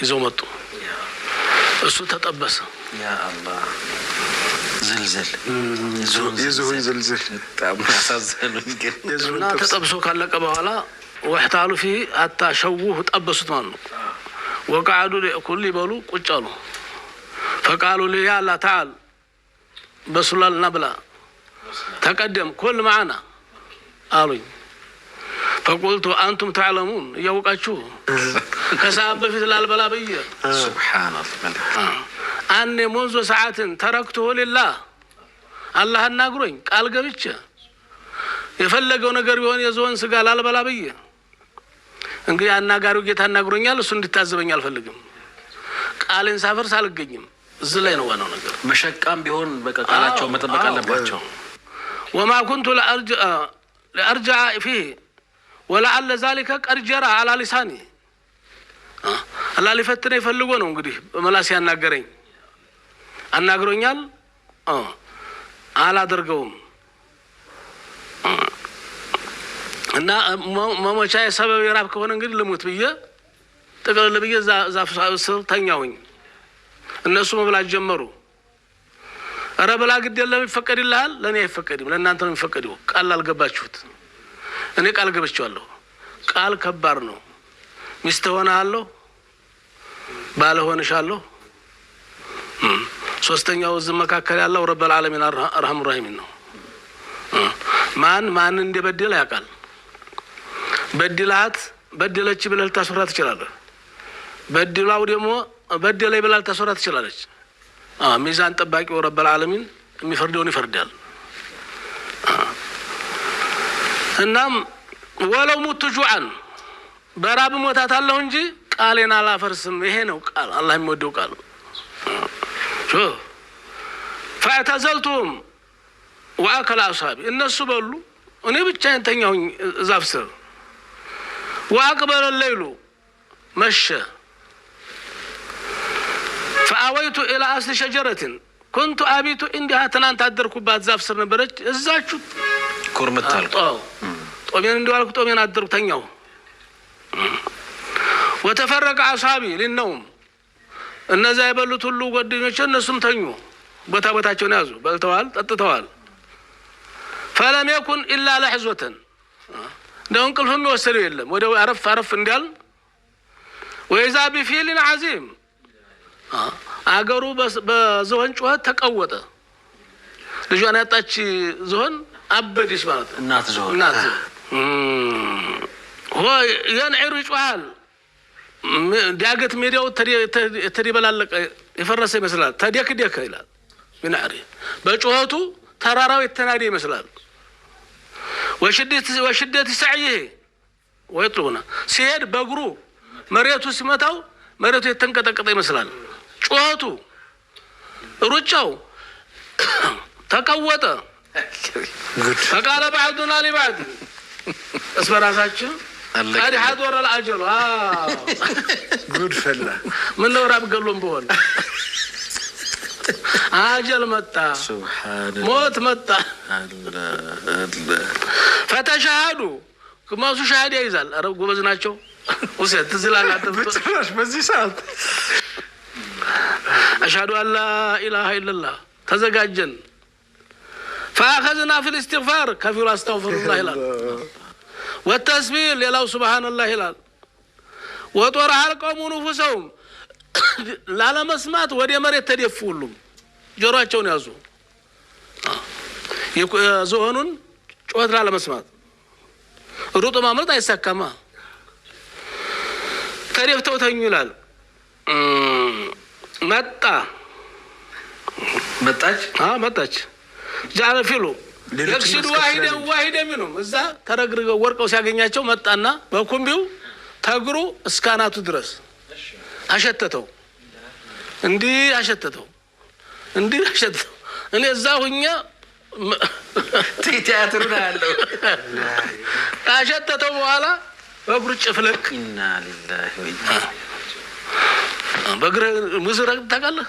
ይዘው መጡ። እሱ ተጠበሰ። ያ አላህ ዝልዝል የዝሆን ዝልዝል በጣም ያሳዝኑኝ። ግን እና ተጠብሶ ካለቀ በኋላ ወህታሉ فيه حتى شوه ጠበሱት ማለት ነው። وقعدوا لكل يبلوا ቁጭ አሉ። فقالوا لي يا الله تعال بسلال نبلا تقدم كل معنا قالوا فقلت أنتم تعلمون يوقعوا كساب في البلا بيه سبحان الله أني منذ ساعات تركته لله الله الناقرين قال قبيتش يفلقوا نقر بيون يزون سقال البلا بيه እንግዲህ አናጋሪው ጌታ አናግሮኛል እሱ እንድታዘበኝ አልፈልግም ቃልን ሳፈር ሳልገኝም እዚህ ላይ ነው ዋናው ነገር። መሸቃም ቢሆን በቃላቸው መጠበቅ አለባቸው። وما كنت لأرجع فيه ولعل ذلك قد جرى على لساني አላህ ሊፈትነኝ ፈልጎ ነው እንግዲህ በመላስ ያናገረኝ አናግሮኛል አላደርገውም እና መሞቻ የሰበብ የራብ ከሆነ እንግዲህ ልሙት ብዬ ተቀለለ ብዬ ዛፍ ስር ተኛውኝ እነሱ መብላት ጀመሩ ኧረ ብላ ግድ የለም ይፈቀድልሃል ለኔ አይፈቀድም ለእናንተ ነው የሚፈቀደው ቃል አልገባችሁት እኔ ቃል ገብቻለሁ ቃል ከባድ ነው ሚስት ሆነሃለሁ ባለ ሆነሻለሁ ሶስተኛው እዚህ መካከል ያለው ረብል ዓለሚን አርሐሙ ራሂሚን ነው ማን እንደበደለ ያውቃል በድላት በደለች ብለህ ልታስወራ ትችላለህ በድላው ደግሞ በደለይ ብለህ ልታስወራ ትችላለች ሚዛን ጠባቂው ረብል ዓለሚን የሚፈርደውን ይፈርዳል እናም ወለው ሙቱ ጁዓን በራብ ሞታታለሁ እንጂ ቃሌን አላፈርስም ይሄ ነው ቃል አላህ የሚወደው ቃል شوف فاعتزلتهم واكل اصحابي الناس بلو እኔ ብቻዬን ተኛሁኝ ዛፍ ስር واقبل الليل مشى فاويت الى اصل شجره كنت ابيت عندها تنانت አደርኩባት ዛፍ ስር ነበረች እዛችሁ ኮርመታል ጦሜን እንደዋልኩ ጦሜን አደርኩ ተኛሁ وتفرق اصحابي للنوم እነዛ የበሉት ሁሉ ጓደኞቼ እነሱም ተኙ ቦታቸውን ያዙ በልተዋል ጠጥተዋል فلم يكن الا لحظه እንደው እንቅልፍም የወሰደው የለም ወዲያው አረፍ እንዲያል وإذا بفيل عظيم አገሩ በዝሆን ጩኸት ተቀወጠ ልጇን ያጣች ዝሆን አበደች ማለት እናት ዝሆን هو ينعر ይጮሃል ዳገት ሜዳው ተዲበላለቀ የፈረሰ ይመስላል ተደክደከ ይላል ቢናሪ በጩኸቱ ተራራው የተናደ ይመስላል ወሽደት ሰዓዬ ወይጥሩና ሲሄድ በእግሩ መሬቱ ሲመታው መሬቱ የተንቀጠቀጠ ይመስላል ጩኸቱ ሩጫው ተቀወጠ فقال بعضنا لبعض እስበራሳችን قد حضر الأجل ጉድ ፈላ من لو راب قلون بول አጀል መጣ ሞት መጣ ፈተሻሃዱ ከማሱ ሻሃዳ ይዛል አረብ ጎበዝ ናቸው ወሰት ትዝላላ በጭራሽ በዚህ ሰዓት አሽሃዱ አላ ኢላሃ ኢላላህ ተዘጋጀን فاخذنا في الاستغفار كفر استغفر الله ይላል والتسبيح لله سبحان الله ይላል وطرح القوم نفسهم ላለ መስማት ወደ መሬት ተደፉሉ ጆሮአቸውን ያዙ የዞኑን ጩኸት ላለ መስማት ሩጦ ማምለጥ አይሳካማ ተደፍተው ተኙ ይላል መጣች ጃለ ፊሉ ለክሲዱ ዋሂደ ምንም እዛ ተረግርገው ወርቀው ሲያገኛቸው መጣና በኩምቢው ተግሩ እስካናቱ ድረስ አሸተተው እንዲህ አሸተተው እኔ እዛ ሁኛ ቲያትሩ ላይ ያለው አሸተተው በኋላ በእግሩ ጭፍለቅ ኢና ሊላሂ ወኢና በእግር ሙዝረቅ ታውቃለህ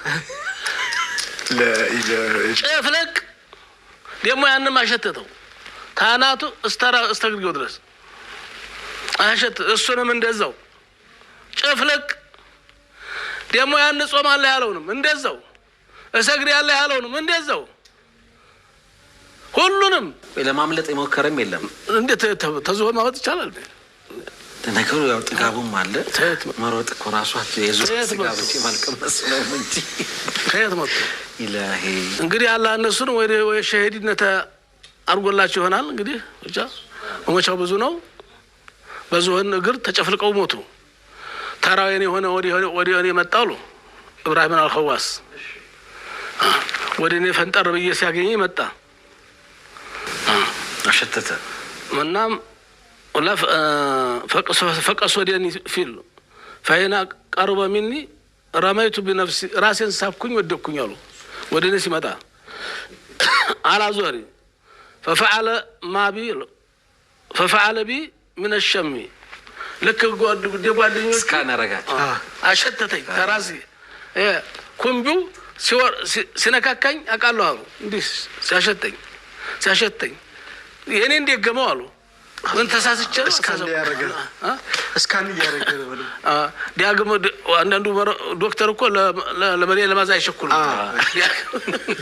ለኢላሂ ጭፍለቅ ደግሞ ያንም አሸተተው ታናቱ እስተግርገው ድረስ እሱንም እንደዛው ጭፍለቅ ደግሞ ያን ጾም አለ ያለውንም እንደዛው እሰግድ ያለ ያለውንም እንደዛው ሁሉንም ለማምለጥ የሞከረም የለም እንዴት ተዝሆን ማውጣት ይቻላል ነገሩ ያው ጥጋቡም አለ መሮጥ እኮ ራሱ ጥጋቦች ማልቀመስ ነው እንጂ ከየት መጥቶ ኢላሂ እንግዲህ አላህ እነሱን ወይ ሸሂድነት አርጎላቸው ይሆናል እንግዲህ ብቻ ወመቻው ብዙ ነው በዝሆን እግር ተጨፍልቀው ሞቱ ተራዊን የሆነ ወዲያኔ መጣሉ ኢብራሂም አልኸዋስ ወዲኔ ፈንጠር ብዬ ሲያገኘኝ መጣ አሸተተ ምናም ولا فقص وديني فيل فهنا قرب مني رميت بنفسي راسين سافكوني ودكوني يالو وديني سيمتا على زوري ففعل بي من الشم ልክ ጓደኞች ስካን አረጋቸው አሸተተኝ ከራሴ ኩምቢው ሲነካካኝ አውቃለሁ አሉ። እንዲህ ሲያሸተኝ የኔ እንደገመው አሉ። ምን ተሳስቼ እስካን ያረገ ነው ዲያግሞ አንዳንዱ ዶክተር እኮ ለመሪያ ለማዛ አይሸኩሉ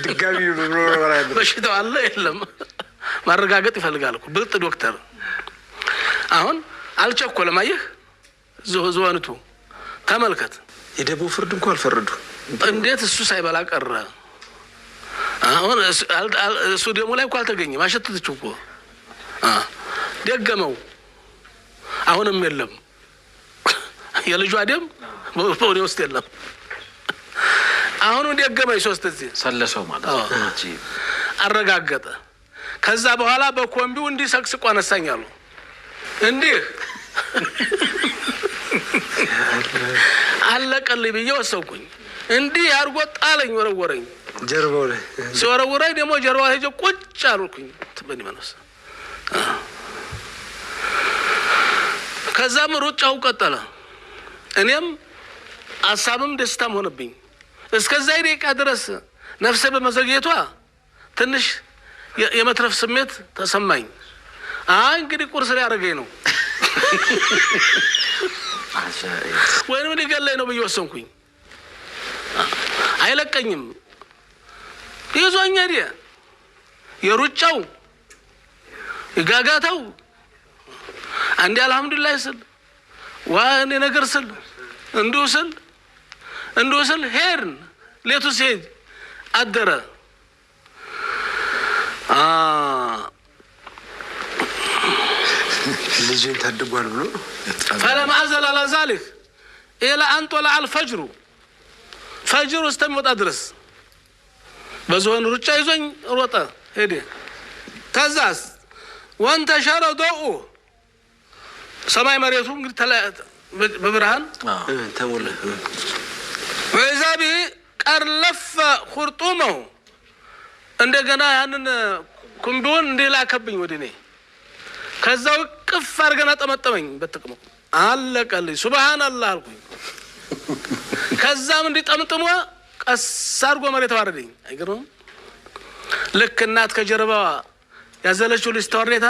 ድጋሚ በሽታው አለ የለም ማረጋገጥ ይፈልጋል እኮ ብልጥ ዶክተር። አሁን አልቸኮለም። አየህ ዝዋንቱ ተመልከት። የደቡብ ፍርድ እንኳን አልፈረዱ እንዴት እሱ ሳይበላ ቀረ? አሁን እሱ ደሞ ላይ እኮ አልተገኘም። አሸተተችው እኮ ደገመው። አሁንም የለም የልጇ ደም በወዴ ውስጥ የለም። አሁንም ደገመኝ 3 ጊዜ ሰለሰው ማለት ነው። አረጋገጠ። ከዛ በኋላ በኮምቢው እንዲህ ሰቅስቆ አነሳኛሉ። እንዲህ አለቀልኝ ብዬ ወሰንኩኝ። እንዲህ አድርጎ ጣለኝ፣ ወረወረኝ። ጀርባው ላይ ሲወረወረኝ ደግሞ ጀርባው ሄጄ ቁጭ አልኩኝ። ትበኒ መነስ ከዛም ሩጫው ቀጠለ። እኔም አሳብም ደስታም ሆነብኝ። እስከዛ ደቂቃ ድረስ ነፍሴ በመዘግየቷ ትንሽ የመትረፍ ስሜት ተሰማኝ። እንግዲህ ቁርስ ሊያደርገኝ ነው ወይንም ሊገለኝ ነው ብዬ ወሰንኩኝ። አይለቀኝም። ይዞኝ ሄደ። የሩጫው የጋጋታው አንዴ አልሐምዱሊላህ ስል ዋኔ ነገር ስል እንዲሁ ስል ሄድን። ሌቱ ሲሄድ አደረ። ልጅን ታድጓል ብሎ فلم أزل على ذلك إلى أن طلع الفجر فجر استموت أدرس بزون رجع يزون روطة هدي تزاس وانتشر ضوءه سماي مريتهم قلت لا ببرهان تموله وإذا به قرلف خرطومه እንደገና ያንን ኩምቢውን እንዲላከብኝ ወዲኔ ከዛው ቅፍ አርገና ጠመጠመኝ። በተቀመ አለቀልኝ። ሱብሃንአላህ አልኩኝ። ከዛም እንዲጠምጥሞ ቀስ አርጎ መሬት አወረደኝ። አይገርም? ልክ እናት ከጀርባዋ ያዘለችው ልጅ ተወሬታ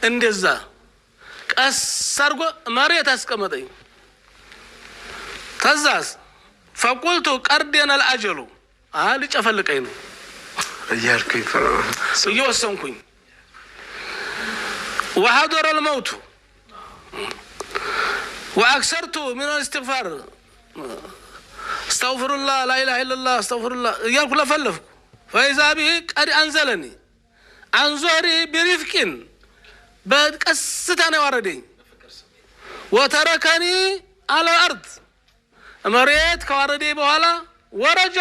እንደዛ ቀስ አርጎ መሬት አስቀመጠኝ። ተዛስ فقلت قردنا الاجل ሊጨፈልቀኝ ነው እያልኩኝ እየወሰንኩኝ وحضر الموت واكثرت من الاستغفار استغفر الله لا اله الا الله استغفر الله እያልኩ ለፈለፍኩ فاذا به قد انزلني عن ظهري برفق በቀስታ ነው ያወረደኝ وتركني على الارض መሬት ከወረደ በኋላ ወረጃ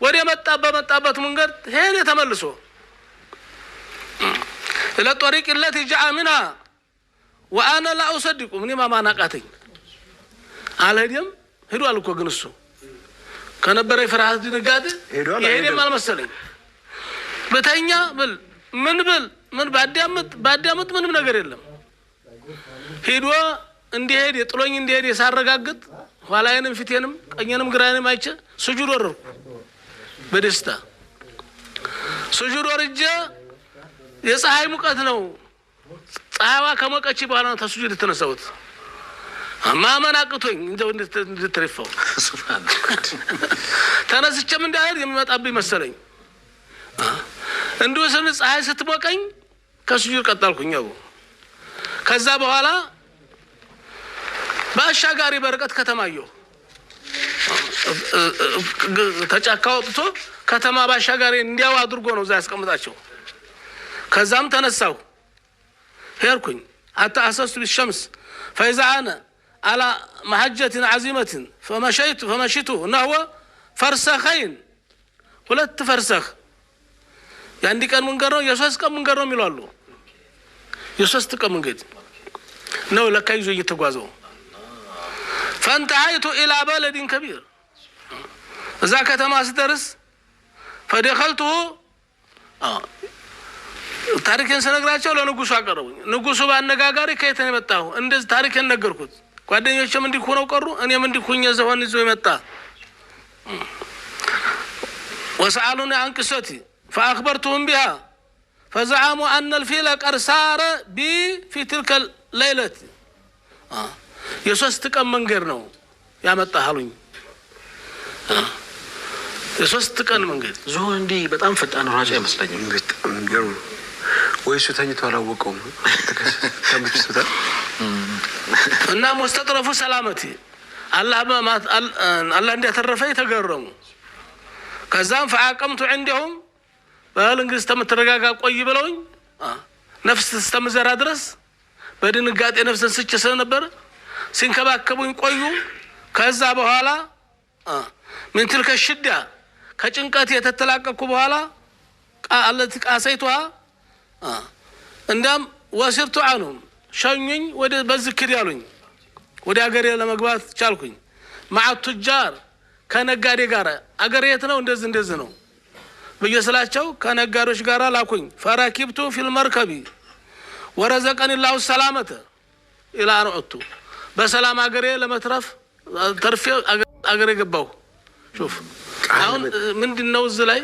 ወደ መጣበት መንገድ ሄደ ተመልሶ ለጦሪቅ التي جاء منها وانا لا اصدق ምን ማማናቃተኝ አልሄድም። ሄዷል እኮ ግን እሱ ከነበረ ፍርሃት ድንጋጤ ሄደም አልመሰለኝ። በተኛ ምን ባዳምጥ ምንም ነገር የለም። ሄዶ እንዲሄድ የጥሎኝ እንዲሄድ የሳረጋግጥ ኋላዬንም ፊቴንም ቀኘንም ግራዬንም አይቼ ስጁድ ወረድኩ በደስታ ስጁድ ወርጄ የፀሐይ ሙቀት ነው። ፀሐይዋ ከሞቀች በኋላ ነው ተስጁድ የተነሳሁት። ማመን አቅቶኝ እንደው እንድትረፈው ሱብሃንአላህ ተነስቼም እንዳይሄድ የሚመጣብኝ መሰለኝ። እንደው ፀሐይ ስትሞቀኝ ከስጁድ ቀጠልኩኝ። ከዛ በኋላ ባሻጋሪ በርቀት ከተማየው ተጫካው ወጥቶ ከተማ ባሻጋሪ እንዲያው አድርጎ ነው እዛ ያስቀምጣቸው። ከዛም ተነሳው ሄርኩኝ حتى أسست بالشمس فإذا أنا على محجة عظيمة فمشيت نحو فرسخين ሁለት ፈርሰኽ ያንዲ ቀን መንገድ ነው የሶስት ቀን መንገድ ነው ይላሉ። የሶስት ቀን መንገድ ነው ለካ ይዞ እየተጓዘው فانتهيت إلى بلد كبير إذا كتما سدرس فدخلته ታሪክን ስነግራቸው ለንጉሱ አቀረቡኝ። ንጉሱ ባነጋጋሪ ከየት ነው የመጣሁ? እንደዚህ ታሪክን ነገርኩት። ጓደኞችም እንዲህ ሆነው ቀሩ። እኔም እንዲህ ሆኜ ዝሆን ይዞ የመጣ وسألوني عن قصتي فأخبرتهم بها فزعموا أن الفيل قد سار بي في تلك الليلة የሶስት ቀን መንገድ ነው ያመጣሃሉኝ። የሶስት ቀን መንገድ ዝሆን እንዲህ በጣም ፈጣን ሯጭ አይመስለኝም። በጣም ገሩ ወይስ ተኝቶ አላወቀውም? ተምትስታ እና ሙስተጥረፉ ሰላመቲ አላህ እንዲያተረፈኝ ተገረሙ። ከዛም ፈአቀምቱ عندهم በእንግሊዝ ተመተረጋጋ ቆይ ብለውኝ ነፍስ ተስተምዘራ ድረስ በድንጋጤ ነፍስን ስጭ ስለነበር ሲንከባከቡኝ ቆዩ። ከዛ በኋላ ምን ትልከ ሽዳ ከጭንቀት የተተላቀቅኩ በኋላ ቃለት ቃሰይቷ እንዳም ወስርቱ عنهم ሸኙኝ። ወደ በዝክር ያሉኝ ወደ አገሬ ለመግባት ቻልኩኝ። مع التجار ከነጋዴ ጋር አገሬ የት ነው? እንደዚህ ነው በየስላቸው ከነጋዴዎች ጋር ላኩኝ። ፈራኪብቱ ፊል መርከቢ ወረዘቀን الله السلامه الى ان عدت በሰላም አገሬ ለመትረፍ ተርፌ አገሬ ገባሁ። ሹፍ አሁን ምንድነው እዚህ ላይ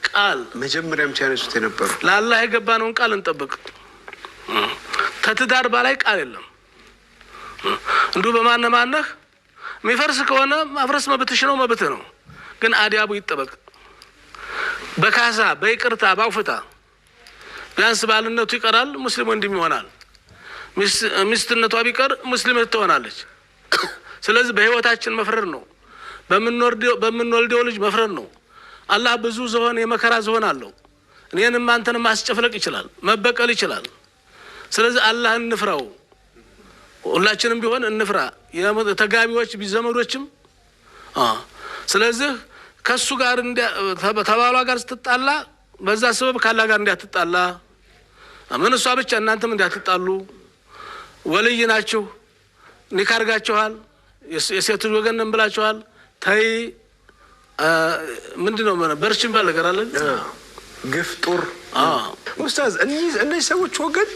ቃል መጀመሪያም ቻይነሱት የነበሩ ለአላህ የገባነውን ቃል እንጠብቅ። ተትዳር ባላይ ቃል የለም። እንዱ በማነህ የሚፈርስ ከሆነ ማፍረስ መብትሽ ነው፣ መብትህ ነው። ግን አዲያቡ ይጠበቅ። በካሳ በይቅርታ ባውፍታ ቢያንስ ባልነቱ ይቀራል፣ ሙስሊም ወንድም ይሆናል። ሚስትነቷ ቢቀር ሙስሊም ትሆናለች። ስለዚህ በህይወታችን መፍረድ ነው፣ በምንወልደው ልጅ መፍረድ ነው። አላህ ብዙ ዝሆን የመከራ ዝሆን አለው። እኔንም አንተንም ማስጨፍለቅ ይችላል፣ መበቀል ይችላል። ስለዚህ አላህን እንፍራው። ሁላችንም ቢሆን እንፍራ፣ የተጋቢዎች ቢዘመዶችም ስለዚህ ከሱ ጋር ተባሏ ጋር ስትጣላ በዛ ሰበብ ካላ ጋር እንዲያትጣላ ምን እሷ ብቻ እናንተም እንዲያትጣሉ። ወልይ ናችሁ፣ ኒካ አድርጋችኋል፣ የሴት ወገን ነን ብላችኋል። ታይ ምንድነው በርችን ባለገራለ ግፍጡር ኡስታዝ እነዚህ ሰዎች ወገን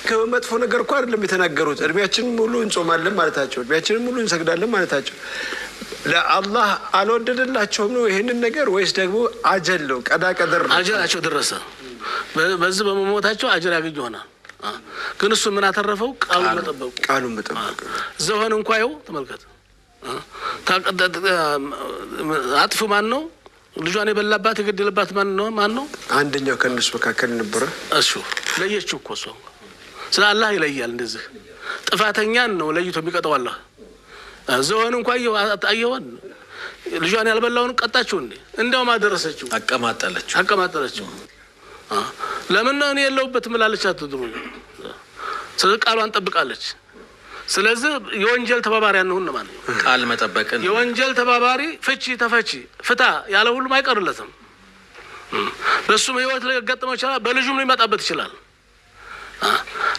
ከመጥፎ ነገር እኮ አይደለም የተናገሩት። እድሜያችንን ሙሉ እንጾማለን ማለታቸው፣ እድሜያችንን ሙሉ እንሰግዳለን ማለታቸው ለአላህ አልወደደላቸውም ነው ይሄንን ነገር? ወይስ ደግሞ አጀል ነው? ቀዳቀደር አጀላቸው ደረሰ። በዚህ በመሞታቸው አጀር ያገኝ ይሆናል። ግን እሱ ምን አተረፈው? ቃሉን መጠበቁ። ዝሆን እንኳን ይኸው ተመልከት፣ አጥፉ ማን ነው? ልጇን የበላባት የገደለባት ማን ነው? አንደኛው ከነሱ መካከል ነበረ። እሱ ለየችው እኮ እሷ። ስለ አላህ ይለያል። እንደዚህ ጥፋተኛን ነው ለይቶ የሚቀጣው አላህ። ዝሆን እንኳን አየውን ልጇን ያልበላውን ቀጣችው እንዴ? እንደውም አደረሰችው፣ አቀማጠለችው። ለምን ነው እኔ የለውበት ምላልቻ አትድሩ። ስለ ቃሏን ጠብቃለች። ስለዚህ የወንጀል ተባባሪ አንሁን ነው ማለት ነው። ቃል መጠበቅን የወንጀል ተባባሪ ፍቺ ተፈቺ ፍታ ያለ ሁሉም አይቀርለትም። በሱም ህይወት ላይ ገጠመው ይችላል፣ በልጁም ሊመጣበት ይችላል።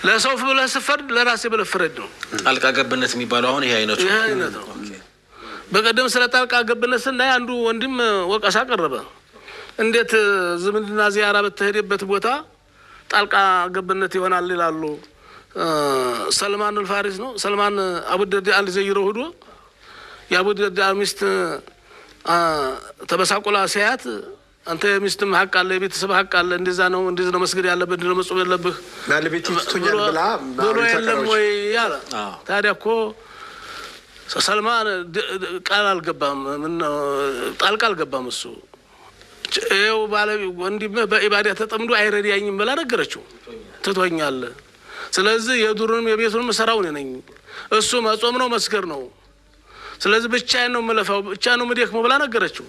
ለሰው ብለህ ስትፈርድ ለራስህ ብለህ ፍረድ ነው። ጣልቃ ገብነት የሚባለው አሁን ይሄ አይነቱ ነው። በቀደም ስለ ጣልቃ ገብነት ስናይ አንዱ ወንድም ወቀሳ ቀረበ። እንዴት ዝምድና ዚያራ በተሄደበት ቦታ ጣልቃ ገብነት ይሆናል ይላሉ። ሰልማን አልፋሪስ ነው ሰልማን አቡደርዳ አልዘይረው ሄዶ የአቡደርዳ ሚስት ተበሳቆላ ሲያት አንተ ሚስትም ሀቅ አለ፣ የቤተሰብ ሀቅ አለ፣ እንደዛ ነው መስገድ ያለበት፣ እንደዛ መጾም ያለብህ ባለቤት ይፍቶኛል ብሎ የለም ወይ ያለ። ታዲያ እኮ ሰልማን ቃል አልገባም፣ ምን ጣልቃ አልገባም። እሱ ይኸው ወንድምህ በኢባዳ ተጠምዶ አይረዳኝም ብላ ነገረችው። ትቶኛል። ስለዚህ የዱሩንም የቤቱንም ሰራው ነኝ። እሱ መጾም ነው መስገድ ነው። ስለዚህ ብቻዬን ነው የምለፋው፣ ብቻዬን ነው የምደክመው ብላ ነገረችው።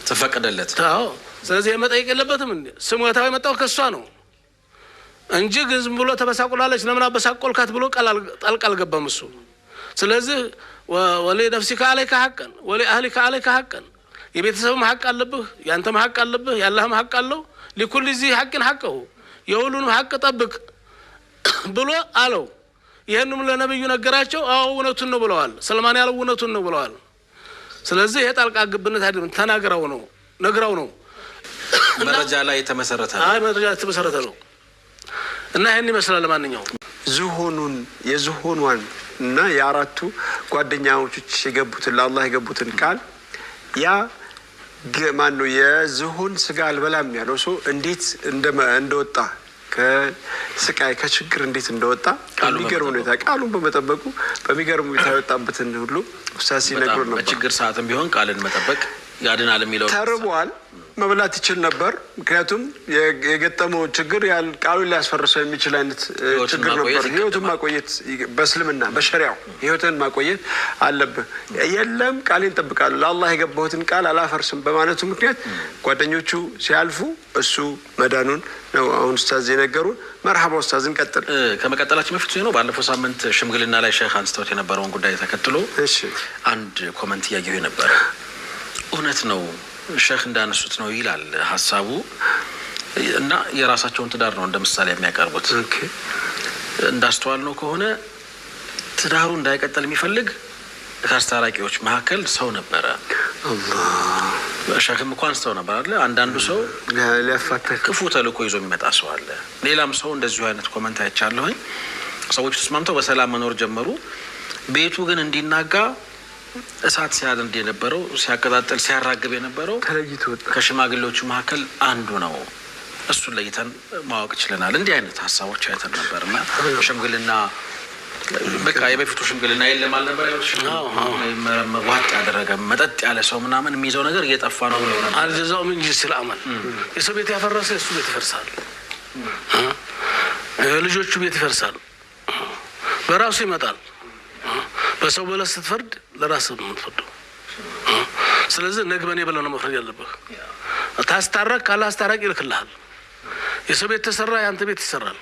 ተፈቀደለት። አዎ። ስለዚህ መጠየቅ የለበትም እንዴ? ስሞታው የመጣው ከሷ ነው እንጂ ዝም ብሎ ተበሳቆላለች ለምን አበሳቆልካት ብሎ ጣልቃ አልገባም እሱ። ስለዚህ ወሊ ነፍሲካ አለይካ ሐቀን ወሊ አህሊካ አለይካ ሐቀን፣ የቤተሰብም ሐቅ አለብህ፣ ያንተም ሐቅ አለብህ፣ ያላህም ሐቅ አለው። ለኩል ዚ ሐቅን ሐቀሁ፣ የሁሉንም ሐቅ ጠብቅ ብሎ አለው። ይሄንም ለነብዩ ነገራቸው። አዎ እውነቱን ነው ብለዋል። ሰልማን ያለው እውነቱን ነው ብለዋል። ስለዚህ የጣልቃ ገብነት አይደለም፣ ተናገረው ነው ነግራው ነው። መረጃ ላይ የተመሰረተ ነው። መረጃ የተመሰረተ ነው። እና ይህን ይመስላል። ለማንኛውም ዝሆኑን የዝሆኗን እና የአራቱ ጓደኛሞች የገቡትን ለአላህ የገቡትን ቃል ያ ማን ነው የዝሆን ስጋ አልበላም ያለው ሰው እንዴት እንደወጣ ከስቃይ ከችግር እንዴት እንደወጣ በሚገርም ሁኔታ ቃሉን በመጠበቁ በሚገርም ሁኔታ የወጣበትን ሁሉ ኡስታዝ ሲነግሩ ነበር። በችግር ሰዓትም ቢሆን ቃልን መጠበቅ ያድናል የሚለው ተርቧል፣ መብላት ይችል ነበር። ምክንያቱም የገጠመው ችግር ቃሉን ሊያስፈርሰው የሚችል አይነት ችግር ነበር። ህይወቱን ማቆየት በእስልምና በሸሪያው ህይወትን ማቆየት አለብህ። የለም ቃሌን ጠብቃለሁ ለአላህ የገባሁትን ቃል አላፈርስም በማለቱ ምክንያት ጓደኞቹ ሲያልፉ እሱ መዳኑን ነው አሁን ኡስታዝ የነገሩን። መርሐባ ኡስታዝን ቀጥል። ከመቀጠላችን በፊት ነው ባለፈው ሳምንት ሽምግልና ላይ ሼህ አንስተውት የነበረውን ጉዳይ ተከትሎ አንድ ኮመንት እያየሁ ነበር። እውነት ነው ሼህ እንዳነሱት ነው ይላል ሀሳቡ እና የራሳቸውን ትዳር ነው እንደ ምሳሌ የሚያቀርቡት። እንዳስተዋል ነው ከሆነ ትዳሩ እንዳይቀጥል የሚፈልግ ከአስታራቂዎች መካከል ሰው ነበረ። ሼህም እኮ አንስተው ነበር አይደል? አንዳንዱ ሰው ክፉ ተልእኮ ይዞ የሚመጣ ሰው አለ። ሌላም ሰው እንደዚሁ አይነት ኮመንት አይቻለሁኝ። ሰዎች ተስማምተው በሰላም መኖር ጀመሩ። ቤቱ ግን እንዲናጋ እሳት ሲያደርግ የነበረው ሲያቀጣጥል ሲያራግብ የነበረው ከሽማግሌዎቹ መካከል አንዱ ነው። እሱን ለይተን ማወቅ ችለናል። እንዲህ አይነት ሀሳቦች አይተን ነበርና ሽምግልና በቃ የበፊቱ ሽምግልና የለም አልነበር? ዋጥ ያደረገ መጠጥ ያለ ሰው ምናምን የሚይዘው ነገር እየጠፋ ነው ብለው ነበር። አልጀዛው ምን ይስል አመል የሰው ቤት ያፈረሰ እሱ ቤት ይፈርሳል፣ ልጆቹ ቤት ይፈርሳል፣ በራሱ ይመጣል። በሰው በለስ ስትፈርድ ለራስህ ነው የምትፈርደው። ስለዚህ ነግበኔ ብለህ ነው መፍረድ ያለብህ። ታስታረቅ ካለ አስታራቂ ይልክልሃል። የሰው ቤት ተሰራ ያንተ ቤት ይሰራል።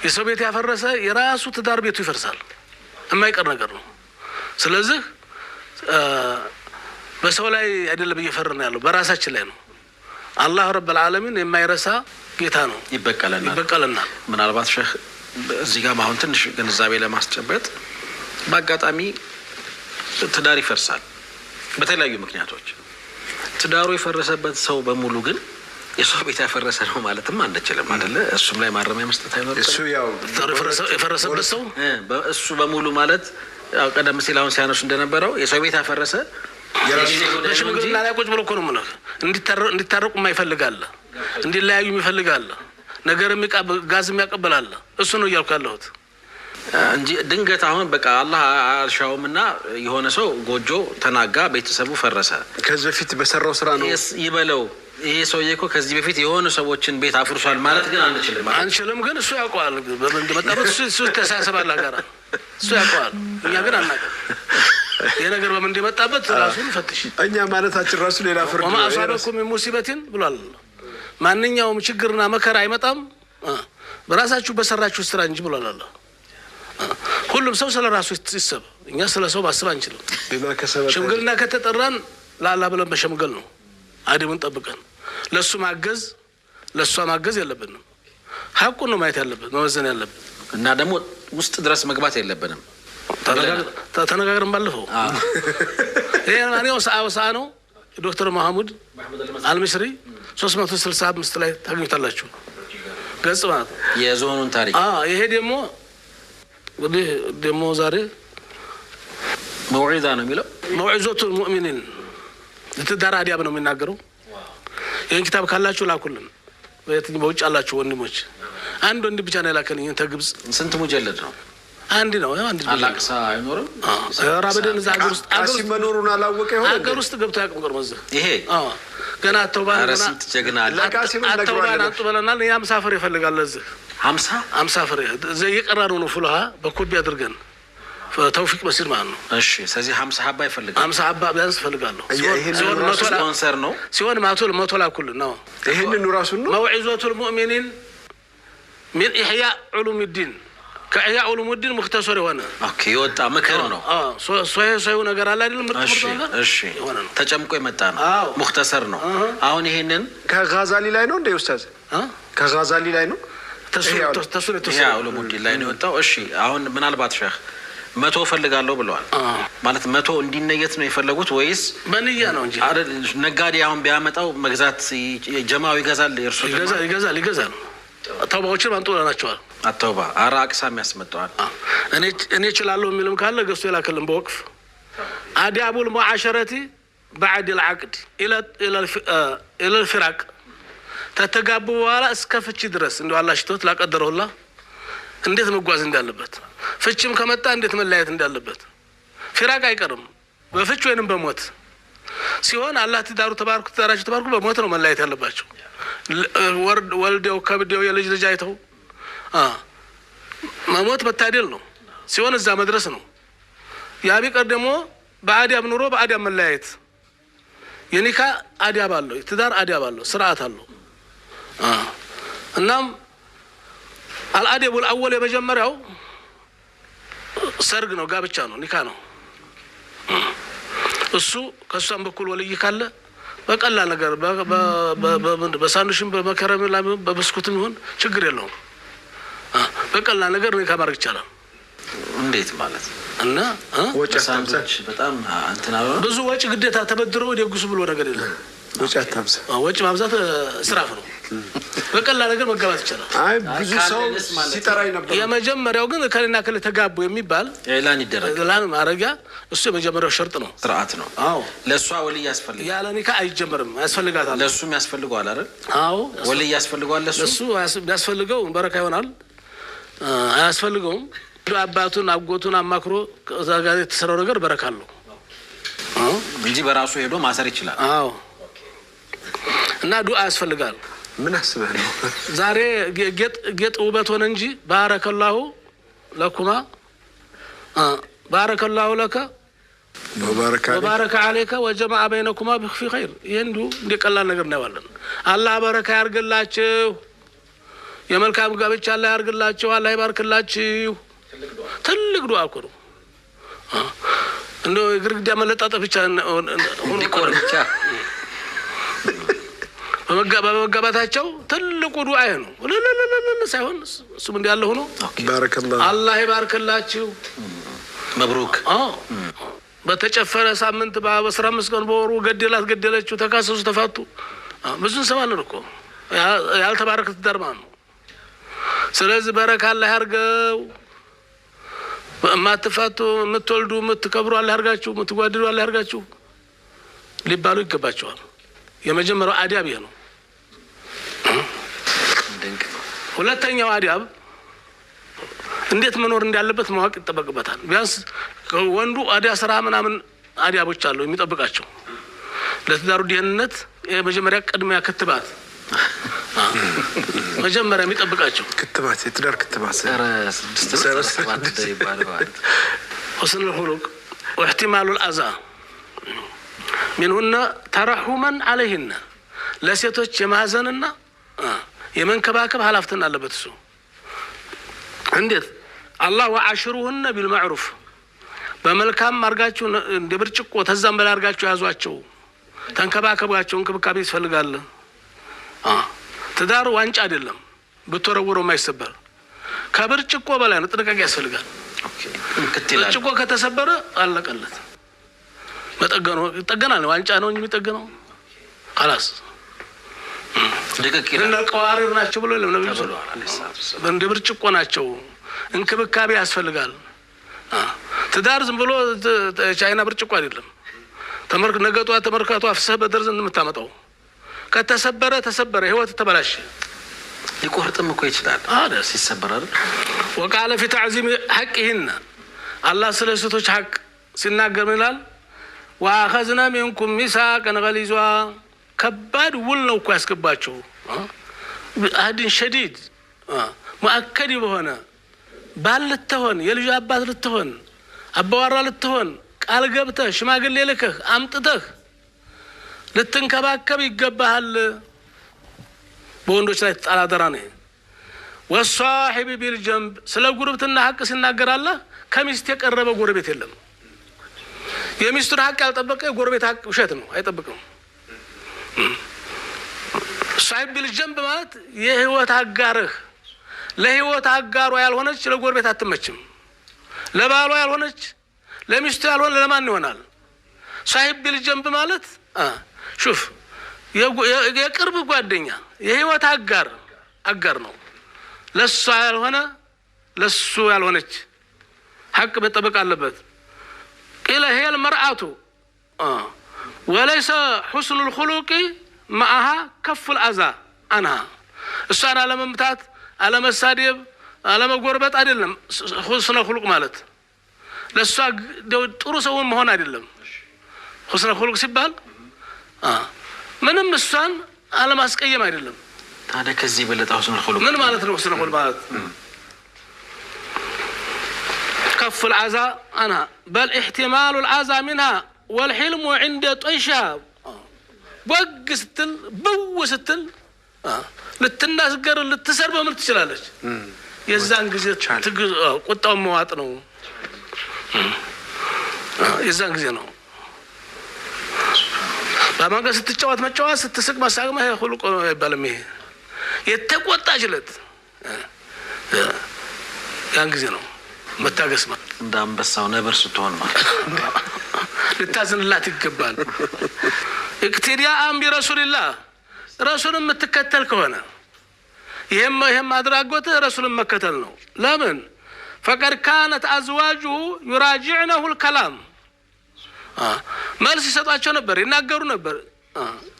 የሰው ቤት ያፈረሰ የራሱ ትዳር ቤቱ ይፈርሳል። የማይቀር ነገር ነው። ስለዚህ በሰው ላይ አይደለም እየፈረድን ያለው በራሳችን ላይ ነው። አላህ ረብል ዓለሚን የማይረሳ ጌታ ነው። ይበቀለናል። ምናልባት ሼህ እዚህ ጋር አሁን ትንሽ ግንዛቤ ለማስጨበጥ በአጋጣሚ ትዳር ይፈርሳል በተለያዩ ምክንያቶች። ትዳሩ የፈረሰበት ሰው በሙሉ ግን የሰው ቤት ያፈረሰ ነው ማለትም አንችልም አይደለ? እሱም ላይ ማረሚያ መስጠት አይኖርም። እሱ ያው የፈረሰበት ሰው እሱ በሙሉ ማለት ያው ቀደም ሲል አሁን ሲያነሱ እንደነበረው የሰው ቤት ያፈረሰ በሽምግልና ላይ ቁጭ ብሎ እኮ ነው የምልህ። እንዲታረቁ የማይፈልጋለ፣ እንዲለያዩ የሚፈልጋለ፣ ነገር ጋዝ የሚያቀበላለ እሱ ነው እያልኩ ያለሁት እንጂ ድንገት አሁን በቃ አላህ አልሻውምና የሆነ ሰው ጎጆ ተናጋ፣ ቤተሰቡ ፈረሰ። ከዚህ በፊት በሰራው ስራ ነው ይበለው። ይሄ ሰውዬ እኮ ከዚህ በፊት የሆኑ ሰዎችን ቤት አፍርሷል ማለት ግን አንችልም። ግን እሱ ያውቀዋል። በምን እንደመጣበት እሱ ተሳሰባል ጋራ እሱ ያውቀዋል። እኛ ግን አናውቅም። ይሄ ነገር በምን እንደመጣበት ራሱን ፈትሽ። እኛ ማለታችን ራሱ ሌላ ፍርድ ነው። ማሳበኩም ሙሲበቲን ብሏል። ማንኛውም ችግርና መከራ አይመጣም በራሳችሁ በሰራችሁ ስራ እንጂ ብሏል አላህ። ሁሉም ሰው ስለ ራሱ ይሰብ። እኛ ስለ ሰው ማሰብ አንችልም። ሽምግልና ከተጠራን ለአላህ ብለን በሸምገል ነው አደቡን ጠብቀን ለሱ ማገዝ ለሷ ማገዝ የለብንም። ሐቁን ነው ማየት ያለብን መወዘን ያለብን እና ደግሞ ውስጥ ድረስ መግባት የለብንም። ተነጋግረን ባለፈው ይሄ ማንኛው ሰዓ ነው። ዶክተር መሐሙድ አልሚስሪ 365 ላይ ታገኙታላችሁ ገጽ ማለት የዞኑን ታሪክ። ይሄ ደግሞ ዛሬ መውዒዛ ነው የሚለው መውዒዘቱል ሙእሚኒን ለትዳር አዲያብ ነው የሚናገረው። ይህን ኪታብ ካላችሁ ላኩልን። በውጭ አላችሁ ወንድሞች። አንድ ወንድ ብቻ ነው የላከልኝ ተግብጽ። ስንት ሙጀለድ ነው? አንድ ነው። አንድ አላቅሳ አይኖርም። ራበደን እዛ ሀገር ውስጥ አሲ መኖሩን አላወቀ ይሆን? ሀገር ውስጥ ገብቶ ያቅም ቀርሞ እዚህ ይሄ ገና ተውባና ኧረ ስንት ጀግና አለ። ተውባና አጡ በለናል። ያ 50 ፍሬ ይፈልጋል። ለዚህ 50 ፍሬ እዚህ እየቀራሩ ነው። ፍልሃ በኮቢ አድርገን ተውፊቅ መስጊድ ማለት ነው። እሺ ስለዚህ 50 ሀባ ይፈልጋል። 50 ሀባ ቢያንስ ይፈልጋለሁ። ሲሆን ስፖንሰር ነው ሲሆን መቶ ላኩልን ነው። ይሄንን ራሱን ነው መውዒዘቱል ሙእሚኒን ሚን ኢሕያእ ዑሉሙዲን ከኢሕያእ ዑሉሙዲን ሙክተሰር የሆነ ኦኬ የወጣ ምክር ነው። ሶይ ነገር አለ አይደል? ምርጥ ነገር እሺ ተጨምቆ የመጣ ነው። ሙክተሰር ነው። አሁን ይሄንን ከጋዛሊ ላይ ነው እንደ ኡስታዝ ከጋዛሊ ላይ ነው ተሱለ ዑሉሙዲን ላይ ነው የወጣው። እሺ አሁን ምናልባት ሼህ 100 ፈልጋለሁ ብለዋል ማለት 100 እንዲነየት ነው የፈለጉት ወይስ በንያ ነው እንጂ ነጋዴ አሁን ቢያመጣው መግዛት ጀማው ይገዛል? እርሱ ይገዛል ተውባዎችን አንጦላናቸዋል። አተውባ አራ አቅሳም ያስመጣዋል። እኔ እችላለሁ የሚልም ካለ ገዝቶ ይላክልን በወቅፍ አዲያቡል ሙዓሸረቲ بعد العقد الى الفراق ተተጋቡ በኋላ እስከ ፍቺ ድረስ እንደው አላህ ሽቶት ላቀደረውላ እንዴት መጓዝ እንዳለበት ፍቺም ከመጣ እንዴት መለያየት እንዳለበት ፍራቅ አይቀርም በፍቺ ወይንም በሞት ሲሆን አላህ ትዳሩ ተባርኩ በሞት ነው መለያየት ያለባቸው። ወልደው ከብደው የልጅ አይተው መሞት መታደል ነው ሲሆን እዛ መድረስ ነው። ያ ቢቀር ደግሞ በአዲያብ ኑሮ በአዲያብ መለያየት የኒካ አዲያብ አለው ትዳር አዲያብ አለው ስርዓት አለው። እናም አልአዲያቡል አወል የመጀመሪያው ሰርግ ነው ጋብቻ ነው ኒካ ነው። እሱ ከሷም በኩል ወልይ ካለ በቀላል ነገር በሳንዱሽም በመከረም ላይ በብስኩትም ይሁን ችግር የለውም። በቀላል ነገር ኒካ ማድረግ ይቻላል። እንዴት ማለት እና ወጪ ሳንዱች በጣም እንትና ብዙ ወጪ ግዴታ ተበድረው ደግሱ ብሎ ነገር የለም። ወጪ አታብዛ። ወጪ ማብዛት እስራፍ ነው። በቀላል ነገር መጋባት ይቻላል። አይ ብዙ ሰው ሲጠራኝ ነበር። የመጀመሪያው ግን ከለና ከለ ተጋቡ የሚባል ኢላን ይደረጋል። ኢላን ማረጊያ እሱ የመጀመሪያው ሸርጥ ነው ስርዓት ነው። አዎ ለሷ ወልይ ያስፈልጋል። ያለ ኒካ አይጀመርም። ያስፈልጋታል። ለሱም ያስፈልጋል አይደል? አዎ ወልይ ያስፈልጋል። ለሱ ያስፈልገው በረካ ይሆናል። አያስፈልገውም አባቱን አጎቱን አማክሮ እዛ ጋር የተሰራው ነገር በረካ አለው እንጂ በራሱ ሄዶ ማሰር ይችላል። አዎ እና ዱዓ ያስፈልጋል። ምን አስበህ ነው ዛሬ ጌጥ ውበት ሆነ እንጂ ባረከላሁ ለኩማ ባረከላሁ ለከ ወባረከ አለይከ ወጀመዐ በይነኩማ ፊ ኸይር። ይሄን እንደ ቀላል ነገር ነው ያዋለን። አላህ በረካ ያርግላችሁ፣ የመልካም ጋብቻ አላህ ያርግላችሁ፣ አላህ ይባርክላችሁ። ትልቅ ዱዓ እኮ ነው። እንደው ግርግዳ መለጣጠፍ ብቻ ሆኖ ብቻ በመጋባታቸው ትልቁ ዱዓ ነው ሳይሆን እሱም እንዲህ ያለ ሆኖ ባረከላህ አላህ ይባርክላችሁ መብሩክ። በተጨፈረ ሳምንት በ15 ቀን በወሩ ገደለችው ተካሰሱ ተፋቱ። ብዙ እንሰማለን እኮ ያልተባረከ ትዳር ማለት ነው። ስለዚህ በረካ አላህ ያርገው። ማትፋቱ የምትወልዱ የምትከብሩ አላህ ያርጋችሁ፣ የምትጓደዱ አላህ ያርጋችሁ ሊባሉ ይገባቸዋል። የመጀመሪያው አዲያብ ይሄ ነው። ሁለተኛው አዲያብ እንዴት መኖር እንዳለበት ማወቅ ይጠበቅበታል። ቢያንስ ወንዱ አዲያ ስራ ምናምን አዲያቦች አሉ የሚጠብቃቸው ለትዳሩ ደህንነት። የመጀመሪያ ቅድሚያ ክትባት መጀመሪያ የሚጠብቃቸው ክትባት የትዳር ክትባት ሰረስባት ይባላል። حسن الخلق واحتمال الأذى منهن ترحما عليهن ለሴቶች የማዘንና የመንከባከብ ኃላፊነት አለበት እሱ። እንዴት አላህ ወአሽሩሁነ ቢልማዕሩፍ በመልካም አርጋችሁ እንደ ብርጭቆ ተዛም በላይ አርጋችሁ ያዟቸው፣ ተንከባከቧቸው። እንክብካቤ ይፈልጋል። ትዳር ዋንጫ አይደለም ብትወረውረው የማይሰበር ከብርጭቆ በላይ ነው። ጥንቃቄ ያስፈልጋል። ብርጭቆ ከተሰበረ አለቀለት። መጠገኑ ይጠገናል። ዋንጫ ነው እንጂ የሚጠገነው خلاص ደቀቅ እና ቀዋሪር ናቸው ብሎ ለነብዩ እንደ ብርጭቆ ናቸው። እንክብካቤ ያስፈልጋል። ትዳር ዝም ብሎ ቻይና ብርጭቆ አይደለም። ነገጧ ተመርካቷ አፍሰህ በደርዘን የምታመጣው ከተሰበረ ተሰበረ፣ ህይወት ተበላሽ። ሊቆርጥም እኮ ይችላል ሲሰበር አይደል? وقال في تعظيم حقهن الله ስለሴቶች ሐቅ ሲናገር ይላል واخذنا منكم ميثاقا غليظا ከባድ ውል ነው እኮ ያስገባቸው። አህድን ሸዲድ ሙአከድ በሆነ ባል ልትሆን የልጅ አባት ልትሆን አባዋራ ልትሆን ቃል ገብተህ ሽማግሌ ልከህ አምጥተህ ልትንከባከብ ይገባሃል። በወንዶች ላይ ተጣላደራ ነው። ወሷሂብ ቢልጀንብ ስለ ጉርብትና ሐቅ ሲናገር አላህ ከሚስት የቀረበ ጎረቤት የለም። የሚስቱን ሐቅ ያልጠበቀ ጎረቤት ሐቅ ውሸት ነው፣ አይጠብቅም። ሷሂብ ቢልጀንብ ማለት የህይወት አጋርህ ለህይወት አጋሯ ያልሆነች ለጎረቤት አትመችም። ለባሏ ያልሆነች ለሚስቱ ያልሆነ ለማን ይሆናል? ሷሂብ ቢልጀንብ ማለት ሹፍ የቅርብ ጓደኛ የህይወት አጋር ነው። ለሷ ያልሆነ ለሱ ያልሆነች ሐቅ መጠበቅ አለበት قيل هي المرأة وليس حسن الخلق معها كف الأذى عنها እሷን አለመምታት አለመሳደብ አለመጎርበጥ አይደለም حسن الخلق ማለት ለሷ ጥሩ ሰው መሆን አይደለም حسن الخلق ሲባል ምንም እሷን አለማስቀየም አይደለም ታዲያ ከዚህ በለጠ حسن الخلق ምን ማለት ነው حسن الخلق ማለት كف الأذى عنها بل احتمال الأذى منها والحلم عند طيشها وقستل بوستل للتناسقر للتسرب من تشلالش يزان غزي قطاو مواط ነው يزان غزي ነው በማንገ ስትጫወት መጫወት ስትስቅ ማሳቅ ማህ خلق አይባልም ይሄ የተቆጣችለት ያን ጊዜ ነው መታገስ ማለት እንዳንበሳው ነበር ስትሆን ማለት ልታዝንላት ይገባል اقتداء برسول الله رسولን መተከተል ከሆነ ይሄም አድራጎት ረሱልን መከተል ነው ለምን فقد كانت ازواجه يراجعنه الكلام መልስ ይሰጣቸው ነበር ይናገሩ ነበር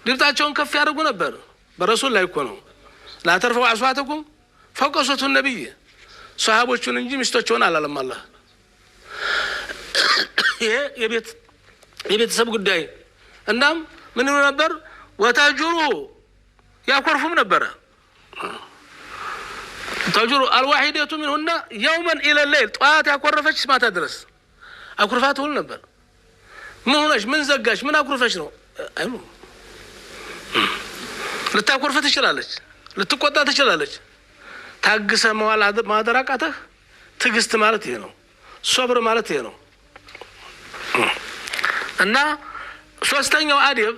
ድምጣቸውን ከፍ ያደርጉ ነበር በረሱል ላይ እኮ ነው لا ترفعوا اصواتكم فوق صوت النبي صحابዎቹን እንጂ ሚስቶቹን አላለም አላህ ይሄ የቤተሰብ ጉዳይ እናም ምን ነው ነበር ወታጅሩ ያኮርፉም ነበር ታጅሩ الواحده منهن يوما الى الليل طاعت ያኮረፈች ማታ ድረስ አኩርፋት ሁሉ ነበር ምን ሆነሽ ምን ዘጋሽ ምን አኩርፈሽ ነው አይኑ ልታኮርፈ ትችላለች ልትቆጣ ትችላለች ታግሰ መዋል ማደራቃተህ ትግስት ማለት ይሄ ነው ሶብር ማለት ይሄ ነው እና ሶስተኛው አደብ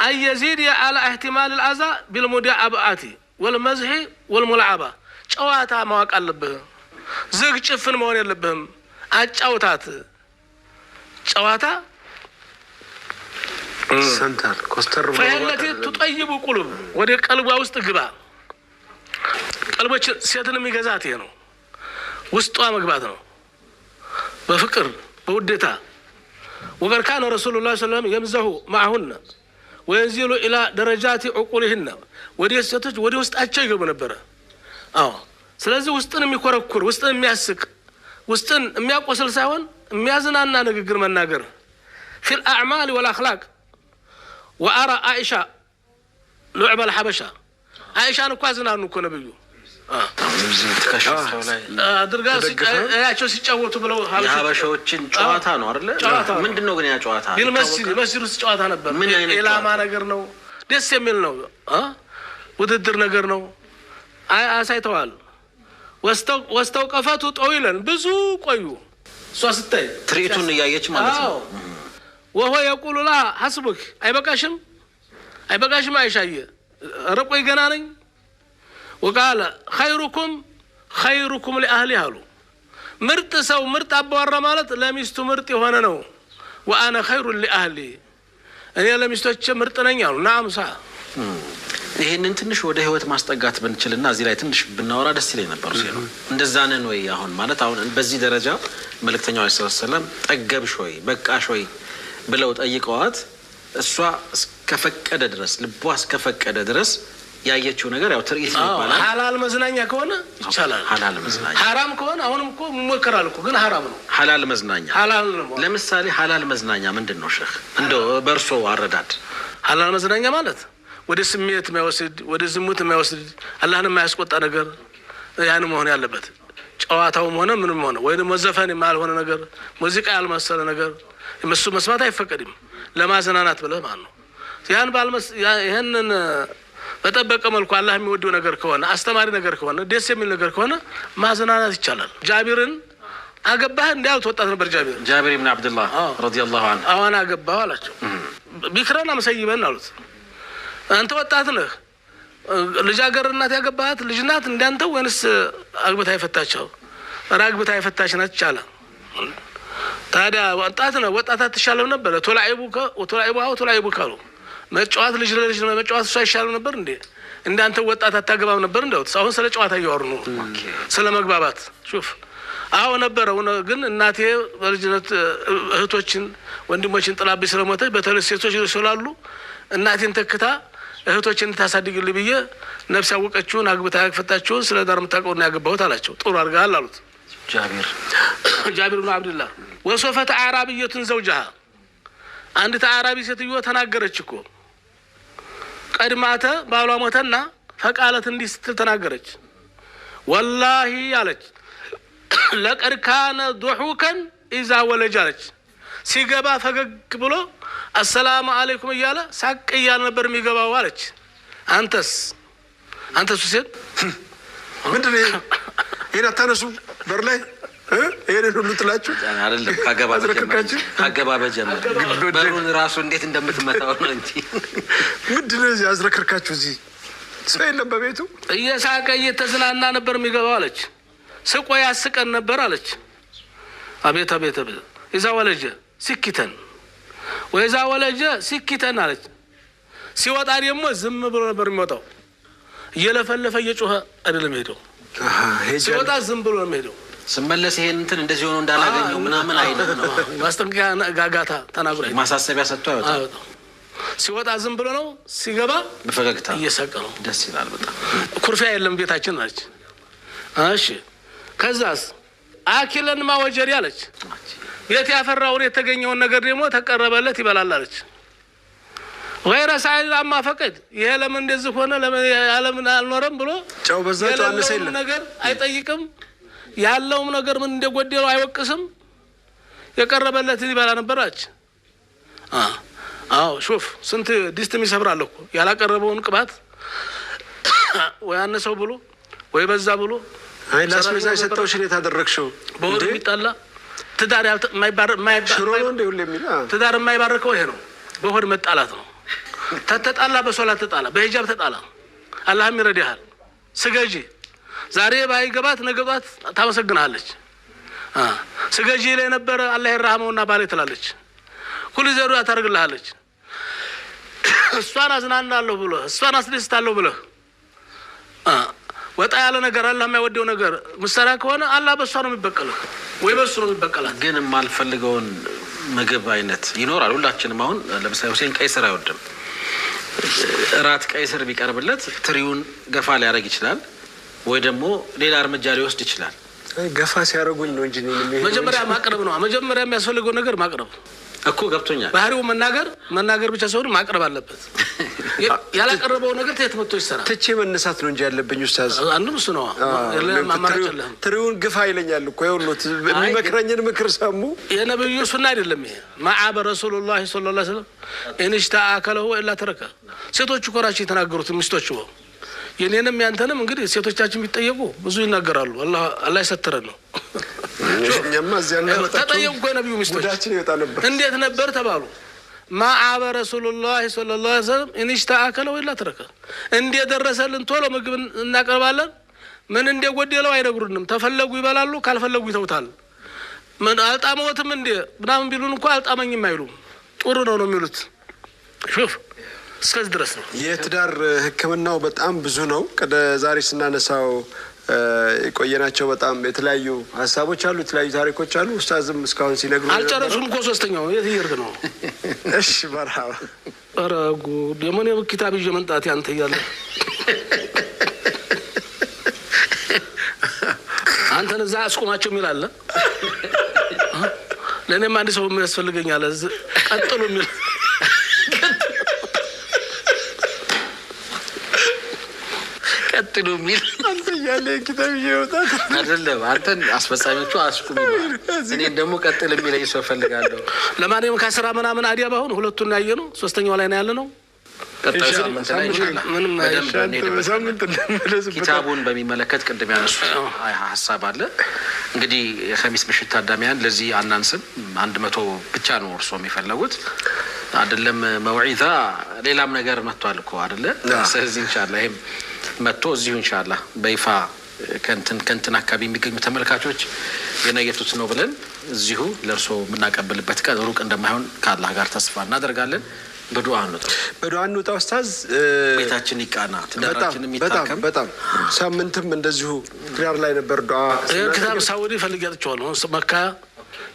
አየዚድ على احتمال الاذى بالمداعبات والمزح والملعبه ጨዋታ ማወቅ አለብህ ዝግ ጭፍን መሆን የለብህም አጫውታት ጨዋታ ሰንታል ኮስተር ፈለቲ ተጠይቡ ቁልብ ወደ ቀልቧ ውስጥ ግባ ቀልቦች ሴትን የሚገዛት ይሄ ነው ውስጧ መግባት ነው በፍቅር በውዴታ وقال كان رسول الله صلى الله عليه وسلم يمزح معهن وينزل الى درجات عقولهن وديستوች ወደ ውስጣቸው ይገቡ ነበር ስለዚህ ውስጥን የሚኮረኩር ውስጥን የሚያስቅ ውስጥን የሚያቆስል ሳይሆን የሚያዝናና ንግግር መናገር في الاعمال والاخلاق وارى عائشه لعب الحبشه عائشه እንኳን ዝናኑ እኮ ነብዩ ተከሽፈው ላይ አድርጋው ያቸው ሲጫወቱ ብለው ሀበሻዎችን ጨዋታ ነው አይደል ምንድነው ግን ያ ጨዋታ መስጂድ ውስጥ ጨዋታ ነበር ኢላማ ነገር ነው ደስ የሚል ነው ውድድር ነገር ነው አሳይተዋል ወስተውቀፈቱ طويلا ብዙ ቆዩ ሶስታይ ትሪቱን ያያች ማለት ነው وهو يقول لا حسبك አይበቃሽም አይሻየ ረቆይ ገና ነኝ وقال خيركم لاهله ምርጥ ሰው ምርጥ አባወራ ማለት ለሚስቱ ምርጥ የሆነ ነው وانا خير لاهلي እኔ ለሚስቶቼ ምርጥ ነኝ አሉ ናም ሳ ይሄንን ትንሽ ወደ ህይወት ማስጠጋት ብንችልና እዚህ ላይ ትንሽ ብናወራ ደስ ይለኝ ነበር ሲሉ እንደዛ ነን ወይ አሁን ማለት አሁን በዚህ ደረጃ መልእክተኛው ሰለላሁ ጠገብሽ ወይ በቃሽ ወይ ብለው ጠይቀዋት እሷ እስከፈቀደ ድረስ ልቧ እስከፈቀደ ድረስ ያየችው ነገር ያው ትርኢት ይባላል ሐላል መዝናኛ ከሆነ ይቻላል ሐላል መዝናኛ حرام ከሆነ አሁንም እኮ ሙከራል እኮ ግን حرام ነው ሐላል መዝናኛ ሐላል ነው ለምሳሌ ሐላል መዝናኛ ምንድነው ሼክ እንደው በርሶ አረዳድ ሐላል መዝናኛ ማለት ወደ ስሜት የማይወስድ ወደ ዝሙት የማይወስድ አላህን የማያስቆጣ ነገር ያን መሆን ያለበት ጨዋታውም ሆነ ምንም ሆነ ወይ ደግሞ ዘፈን የማልሆነ ነገር ሙዚቃ ያልመሰለ ነገር መስማት አይፈቀድም ለማዘናናት ብለህ ማለት ነው ያን ባልመስ ይሄንን በተጠበቀ መልኩ አላህ የሚወደው ነገር ከሆነ አስተማሪ ነገር ከሆነ ደስ የሚል ነገር ከሆነ ማዘናናት ይቻላል ጃቢርን አገባህ እንዲያው ተወጣት ነበር ጃቢር ኢብኑ አብዱላህ ረዲየላሁ ዐንሁ አዋና አገባው አላቸው ቢክራና መሰይበን አሉት አንተ ወጣት ነህ ልጃገር እናት ያገባሃት ልጅናት እንዳንተ ወንስ አግብታ ይፈታቸው ራግብታ ይፈታሽናት ይቻላ ታዲያ ወጣት ነው ወጣት አትሻለው ነበር ተላይቡካ ወተላይቡሃ ወተላይቡካ ነው መጫወት ልጅ መጫወት እሷ ይሻለው ነበር እንዴ እንዳንተ ወጣት አታገባም ነበር እንደው አሁን ስለ ጨዋታ እያወሩ ነው ስለ መግባባት ሹፍ አዎ ነበረው ግን እናቴ በልጅነት እህቶችን ወንድሞችን ጥላብኝ ስለሞተች በተለይ ሴቶች ስላሉ እናቴን ተክታ እህቶችን ታሳድግልኝ ብዬ ነፍስ ያወቀችውን አግብታ ያፈታችውን ስለ ዳር መታቀውና ያገባሁት አላቸው ጥሩ አድርጋል አሉት ጃቢር ብን አብዱላህ ወሶፈት አራቢየቱን ዘውጃሃ አንዲት አራቢ ሴትዮ ተናገረች እኮ ቀድማተ ባሏ ሞተና ፈቃለት እንዲህ ስትል ተናገረች ወላሂ አለች ለቀድ ካነ ዱሑከን ኢዛ ወለጅ አለች ሲገባ ፈገግ ብሎ አሰላሙ አለይኩም እያለ ሳቅ እያለ ነበር የሚገባው አለች አንተስ ሴት ምንድን ነው ይሄን አታነሱ በር ላይ ይሄን ሁሉ ጥላችሁ አይደለም ካገባ በጀመረ በሩን ራሱ እንዴት እንደምትመታው ነው እንጂ ምንድን ነው ያዝረከርካችሁ እዚህ ሰው የለም በቤቱ እየሳቀ እየተዝናና ነበር የሚገባው አለች ስቆ ያስቀን ነበር አለች አቤት ኢዛ ወለጀ ሲኪተን ወይዛ ወለጀ ሲኪተን አለች ሲወጣ ደግሞ ዝም ብሎ ነበር የሚወጣው እየለፈለፈ እየጮኸ አይደለም ሄደው ሲወጣ ዝም ብሎ ነው ሄደው ስመለስ ይሄን እንትን እንደዚህ ሆኖ እንዳላገኘው ምናምን አይደለም ነው ማስጠንቀቂያ ጋጋታ ተናግሮ ማሳሰቢያ ሰጥቶ አይወጣም ሲወጣ ዝም ብሎ ነው ሲገባ በፈገግታ እየሳቀ ነው ደስ ይላል በጣም ኩርፊያ የለም ቤታችን አለች እሺ ከዛስ አኪለን ማወጀሪ አለች ቤት ያፈራውን የተገኘውን ነገር ደግሞ ተቀረበለት ይበላል አለች ወይራ ሳይል አማ ፈቀድ ይሄ ለምን እንደዚህ ሆነ ለምን አልኖረም ብሎ ጫው በዛ ጫው አነሰይለ ነገር አይጠይቅም ያለውም ነገር ምን እንደጎደለው አይወቅስም የቀረበለት ይበላ ነበርአች አዎ ሹፍ ስንት ዲስት የሚሰብራል እኮ ያላቀረበውን ቅባት ወይ አነሰው ብሎ ወይ በዛ ብሎ አይ ላስበዛ ሰጠው ሽኔ ታደረክሽው በወድ የሚጣላ ትዳር ሽሮ ነው እንደ ሁሌ የሚላ ትዳር የማይባርከው ይሄ ነው በሆድ መጣላት ነው ተጣላ በሶላት ተጣላ በሂጃብ ተጣላ አላህም ይረዳሃል ስገጂ ዛሬ ባይገባት ነገባት ታመሰግናለች ስገጂ ላይ ነበር አላህ ይርሐመውና ባለ ትላለች ሁሉ ዘሩ ያታርግልሃለች እሷን አዝናናለሁ ብሎ እሷን አስደስታለሁ ብሎ ወጣ ያለ ነገር አላህ የማይወደው ነገር ምሰራ ከሆነ አላህ በሷ ነው የሚበቀለው ወይ በሱ ነው የሚበቀላት ግን ማልፈልገውን ምግብ አይነት ይኖራል ሁላችንም አሁን ለምሳሌ ሁሴን ቀይ ስር አይወድም ራት ቀይ ስር ቢቀርብለት ትሪውን ገፋ ሊያደርግ ይችላል ወይ ደግሞ ሌላ እርምጃ ሊወስድ ይችላል ገፋ ሲያረጉኝ ነው እንጂ መጀመሪያ ማቅረብ ነው መጀመሪያ የሚያስፈልገው ነገር ማቅረብ እኮ ገብቶኛል ባህሪው መናገር ብቻ ሳይሆን ማቅረብ አለበት ያላቀረበው ነገር ተየትመቶ ይሰራል ትቼ መነሳት ነው እንጂ ያለብኝ ኡስታዝ አንዱም እሱ ነው ማማራጨለም ትሪውን ግፋ ይለኛል እኮ ይሁንት የሚመክረኝን ምክር ሰሙ የነብዩ ሱና አይደለም ይሄ ማዓበ ረሱላህ ሰለላሁ ዐለይሂ ወሰለም እንሽታ አከለው ኢላ ተረከ ሴቶቹ ኮራቸው የተናገሩት ሚስቶቹ የኔንም ያንተንም እንግዲህ ሴቶቻችን ቢጠየቁ ብዙ ይናገራሉ አላህ ይሰተረን ነው እኛማ እዚያና ተጠየቁ ነብዩ ሚስቶች ጉዳችን ይወጣ ነበር እንዴት ነበር ተባሉ ማዓበ ረሱላህ ሰለላሁ ዐለይሂ ወሰለም እንሽታ አከለው ኢላ ተረከ እንደ ደረሰልን ቶሎ ምግብ እናቀርባለን ምን እንደጎደለው አይነግሩንም ተፈለጉ ይበላሉ ካልፈለጉ ይተውታል ምን አልጣመውትም እንደ ምናምን ቢሉን እንኳን አልጣመኝም አይሉም ጥሩ ነው የሚሉት ሹፍ እስከዚህ ድረስ ነው የትዳር ህክምናው በጣም ብዙ ነው ዛሬ ስናነሳው የቆየናቸው በጣም የተለያዩ ሀሳቦች አሉ የተለያዩ ታሪኮች አሉ ኡስታዝም እስካሁን ሲነግሩ አልጨረሱም እኮ ሶስተኛው የት ይርግ ነው እሺ መርሐባ አረጉ ደሞኔ በኪታብ ይዤ መንጣት ያንተ ይያለ አንተ ነዛ አስቆማቸው ይላል ለኔም አንድ ሰው የሚያስፈልገኛል ቀጥሉ የሚል ቀጥሉ የሚል አንተ ያለ ኪታብ ይወጣል አይደለም አንተን አስፈጻሚዎቹ አስቁም እኔ ደግሞ ቀጥል የሚለኝ ሰው ፈልጋለሁ ለማንኛውም ከስራ ምናምን አዲያ ባሁን ሁለቱን ያየ ነው ሶስተኛው ላይ ነው ያለ ነው ቀጣዩ ሳምንት ኪታቡን በሚመለከት ቅድም ያነሱ ሀሳብ አለ እንግዲህ የኸሚስ ምሽት ታዳሚያን ለዚህ አናንስም 100 ብቻ ነው እርሶ የሚፈልጉት አይደለም መውዒዛ ሌላም ነገር መጥቷል እኮ አይደለ ስለዚህ ኢንሻአላህ ይሄም መጥቶ እዚሁ ኢንሻአላህ በይፋ ከንትን አካባቢ የሚገኙ ተመልካቾች የነየቱት ነው ብለን እዚሁ ለርሶ የምናቀብልበት ቀን ሩቅ እንደማይሆን ከአላህ ጋር ተስፋ እናደርጋለን በዱዓ እንውጣ በዱዓ እንውጣ ኡስታዝ። ቤታችን ይቃና፣ ትዳራችን የሚታከም በጣም ሳምንትም እንደዚሁ ትዳር ላይ ነበር ዱዓ። ክታብ ሳውዲ ፈልጌ አጥቼዋለሁ። መካ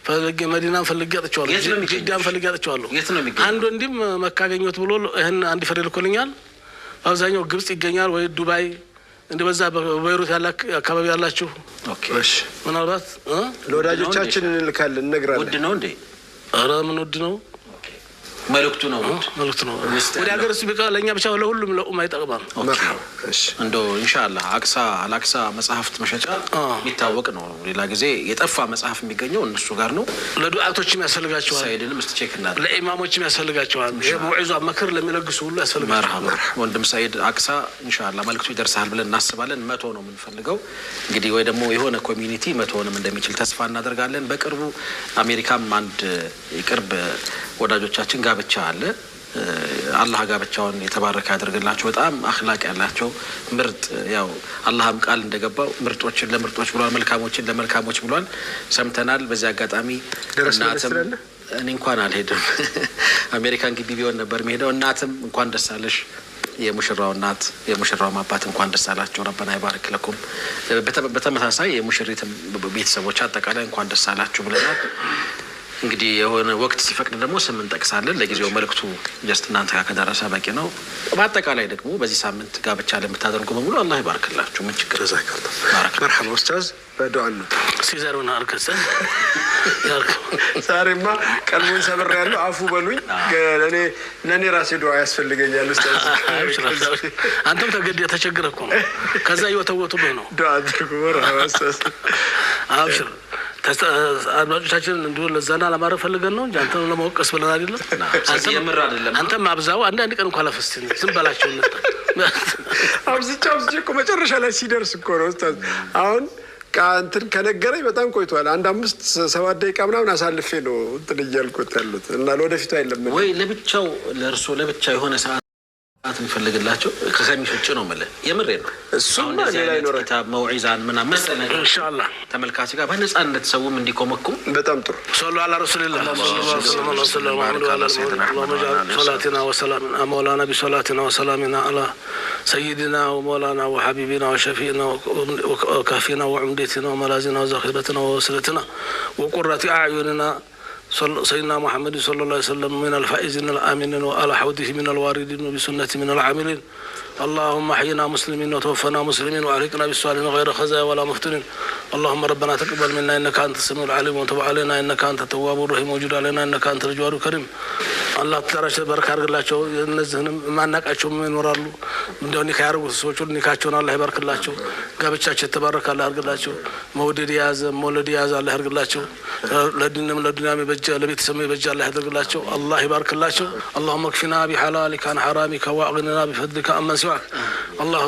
ፈልጌ መዲና ፈልጌ አጥቼዋለሁ። ጅዳን ፈልጌ አጥቼዋለሁ። የት ነው የሚገኘው? አንድ ወንድም መካ አገኘሁት ብሎ ይህን አንድ ፍሬ ልኮልኛል። አብዛኛው ግብጽ ይገኛል ወይ ዱባይ እንደ በዛ በቤይሩት ያለ አካባቢ ያላችሁ ምናልባት ለወዳጆቻችን እንልካለን እንነግራለን። ውድ ነው እንዴ? ኧረ ምን ውድ ነው? መልእክቱ ነው መልእክቱ ነው። ወደ ሀገር ውስጥ ቢቀር ለእኛ ብቻ ለሁሉም ለኡማ ይጠቅማል። እንደው ኢንሻአላህ አልአቅሳ መጽሐፍት መሸጫ የሚታወቅ ነው። ሌላ ጊዜ የጠፋ መጽሐፍ የሚገኘው እነሱ ጋር ነው። ለዱዓቶችም ያስፈልጋቸዋል። ሰይድንም ቼክ እናድርግ። ለኢማሞችም ያስፈልጋቸዋል። የሙዒዛ መክር ለሚለግሱ ሁሉ ያስፈልጋቸዋል። መርሐባ ወንድም ሰይድ አቅሳ ኢንሻአላህ መልእክቱ ይደርሳል ብለን እናስባለን። 100 ነው የምንፈልገው እንግዲህ ወይ ደግሞ የሆነ ኮሚኒቲ 100ንም እንደሚችል ተስፋ እናደርጋለን። በቅርቡ አሜሪካም አንድ የቅርብ ወዳጆቻችን ጋብቻ አለ። አላህ ጋብቻውን የተባረከ ያደርግላቸው። በጣም አኽላቅ ያላቸው ምርጥ ያው አላህም ቃል እንደገባው ምርጦችን ለምርጦች ብሏል፣ መልካሞችን ለመልካሞች ብሏል። ሰምተናል። በዚህ አጋጣሚ እናትም እኔ እንኳን አልሄድም አሜሪካን ግቢ ቢሆን ነበር የሚሄደው። እናትም እንኳን ደስ አለሽ፣ የሙሽራው እናት የሙሽራው አባት እንኳን ደስ አላቸው። ረበና ይባርክ ለኩም። በተመሳሳይ የሙሽሪትም ቤተሰቦች አጠቃላይ እንኳን ደስ አላችሁ ብለናል። እንግዲህ የሆነ ወቅት ሲፈቅድ ደግሞ ስም እንጠቅሳለን። ለጊዜው መልእክቱ ጀስት እናንተ ጋር ከደረሰ በቂ ነው። በአጠቃላይ ደግሞ በዚህ ሳምንት ጋብቻ ለምታደርጉ በሙሉ አላህ ይባርክላችሁ። ምን ችግር መርሐባ ኡስታዝ። በዱዓ እንውጣ። ሲዘሩን አርከሰ ዛሬማ ቀልቡን ሰብር ያለው አፉ በሉኝ። ለእኔ ራሴ ዱዓ ያስፈልገኛል ኡስታዝ። አንተም ተገደህ ተቸግረህ እኮ ነው። ከዛ እየወተወቱብህ ነው። ዱዓ አድርጉ። መርሐባ ኡስታዝ። አብሽር አድማጮቻችንን እንዲሆን ለዛና ለማድረግ ፈልገን ነው እንጂ አንተን ለመወቀስ ብለን አይደለም። አንተም አብዛው አንዳንድ ቀን እንኳን ለፈስት ዝም በላቸው እንጣ አብዝቼ እኮ መጨረሻ ላይ ሲደርስ እኮ ነው ኡስታዝ። አሁን እንትን ከነገረኝ በጣም ቆይቷል። አንድ 5-7 ደቂቃ ምናምን አሳልፌ ነው እንትን እያልኩት ያሉት እና ለወደፊቱ አይለም ወይ ለብቻው ለእርሶ ለብቻ የሆነ ሰዓት እንፈልግላቸው ከሰሚሽ ውጭ ነው ማለት የምሬ ነው። እሱም ሌላ ይኖራል። ኪታብ መውዒዛን ምናምን መሰለ ኢንሻአላህ ተመልካች ጋር በነጻነት ሰውም እንዲኮመኩም በጣም ጥሩ። ሰለላሁ ዐላ ረሱሊላህ ሰለላሁ ዐለይሂ ወሰለም ወሰላሙና መውላና ቢሶላቲና ወሰላሚና አላ ሰይድና ወመውላና ወሐቢቢና ወሸፊዕና ወካፊና ወዑምደቲና ወመላዚና ወዘኺረትና ወወስለትና ወቁረቲ አዕዩንና سيدنا محمد صلى الله عليه وسلم من الفائزين الآمنين وعلى حوضه من الواردين وبسنته من العاملين. اللهم احينا مسلمين وتوفنا مسلمين وألحقنا بالصالحين غير خزايا ولا مفتونين. اللهم ربنا تقبل منا إنك أنت السميع العليم وتب علينا إنك أنت التواب الرحيم وجد علينا إنك أنت الجواد الكريم. الله ተራሽ በረካ አድርግላቸው። እነዚህንም ማናቃቸው ምን ይኖራሉ እንደው ኒካ ያርጉ ሰዎች ሁሉ ኒካቸውን አላህ ይባርክላቸው። ጋብቻቸው የተባረከ አላህ ያርግላቸው። መውደድ ያዘ መውለድ ያዘ አላህ ያርግላቸው። ለዲንም ለዱንያም በጀ ለቤተሰብ በጀ አላህ ያድርግላቸው። አላህ ይባርክላቸው። اللهم اكفنا بحلالك عن حرامك واغننا بفضلك عمن سواك. الله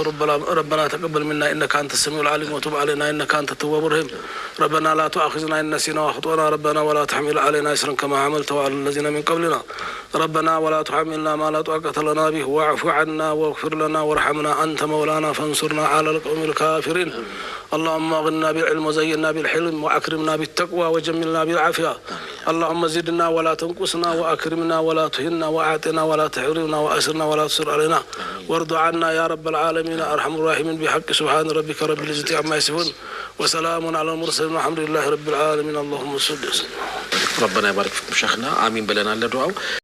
ربنا تقبل منا انك انت السميع العليم وتب علينا انك انت التواب الرحيم. ربنا لا تؤاخذنا ان نسينا واخطانا ربنا ولا تحمل علينا إصرا كما حملته على الذين من قبلنا. ربنا ولا تحملنا ما لا طاقة لنا به واعف عنا واغفر لنا وارحمنا أنت مولانا فانصرنا على القوم الكافرين. اللهم اغننا بالعلم وزينا بالحلم واكرمنا بالتقوى وجملنا بالعافية. اللهم زدنا ولا تنقصنا واكرمنا ولا تهنا واعطنا ولا تحرمنا واسرنا ولا تسر علينا وارض عنا يا رب العالمين ارحم الراحمين بحق سبحان ربك رب العزة عما يصفون وسلام على المرسلين والحمد لله رب العالمين. اللهم صل وسلم. ربنا يبارك فيكم شيخنا آمين بلنا لدعاء.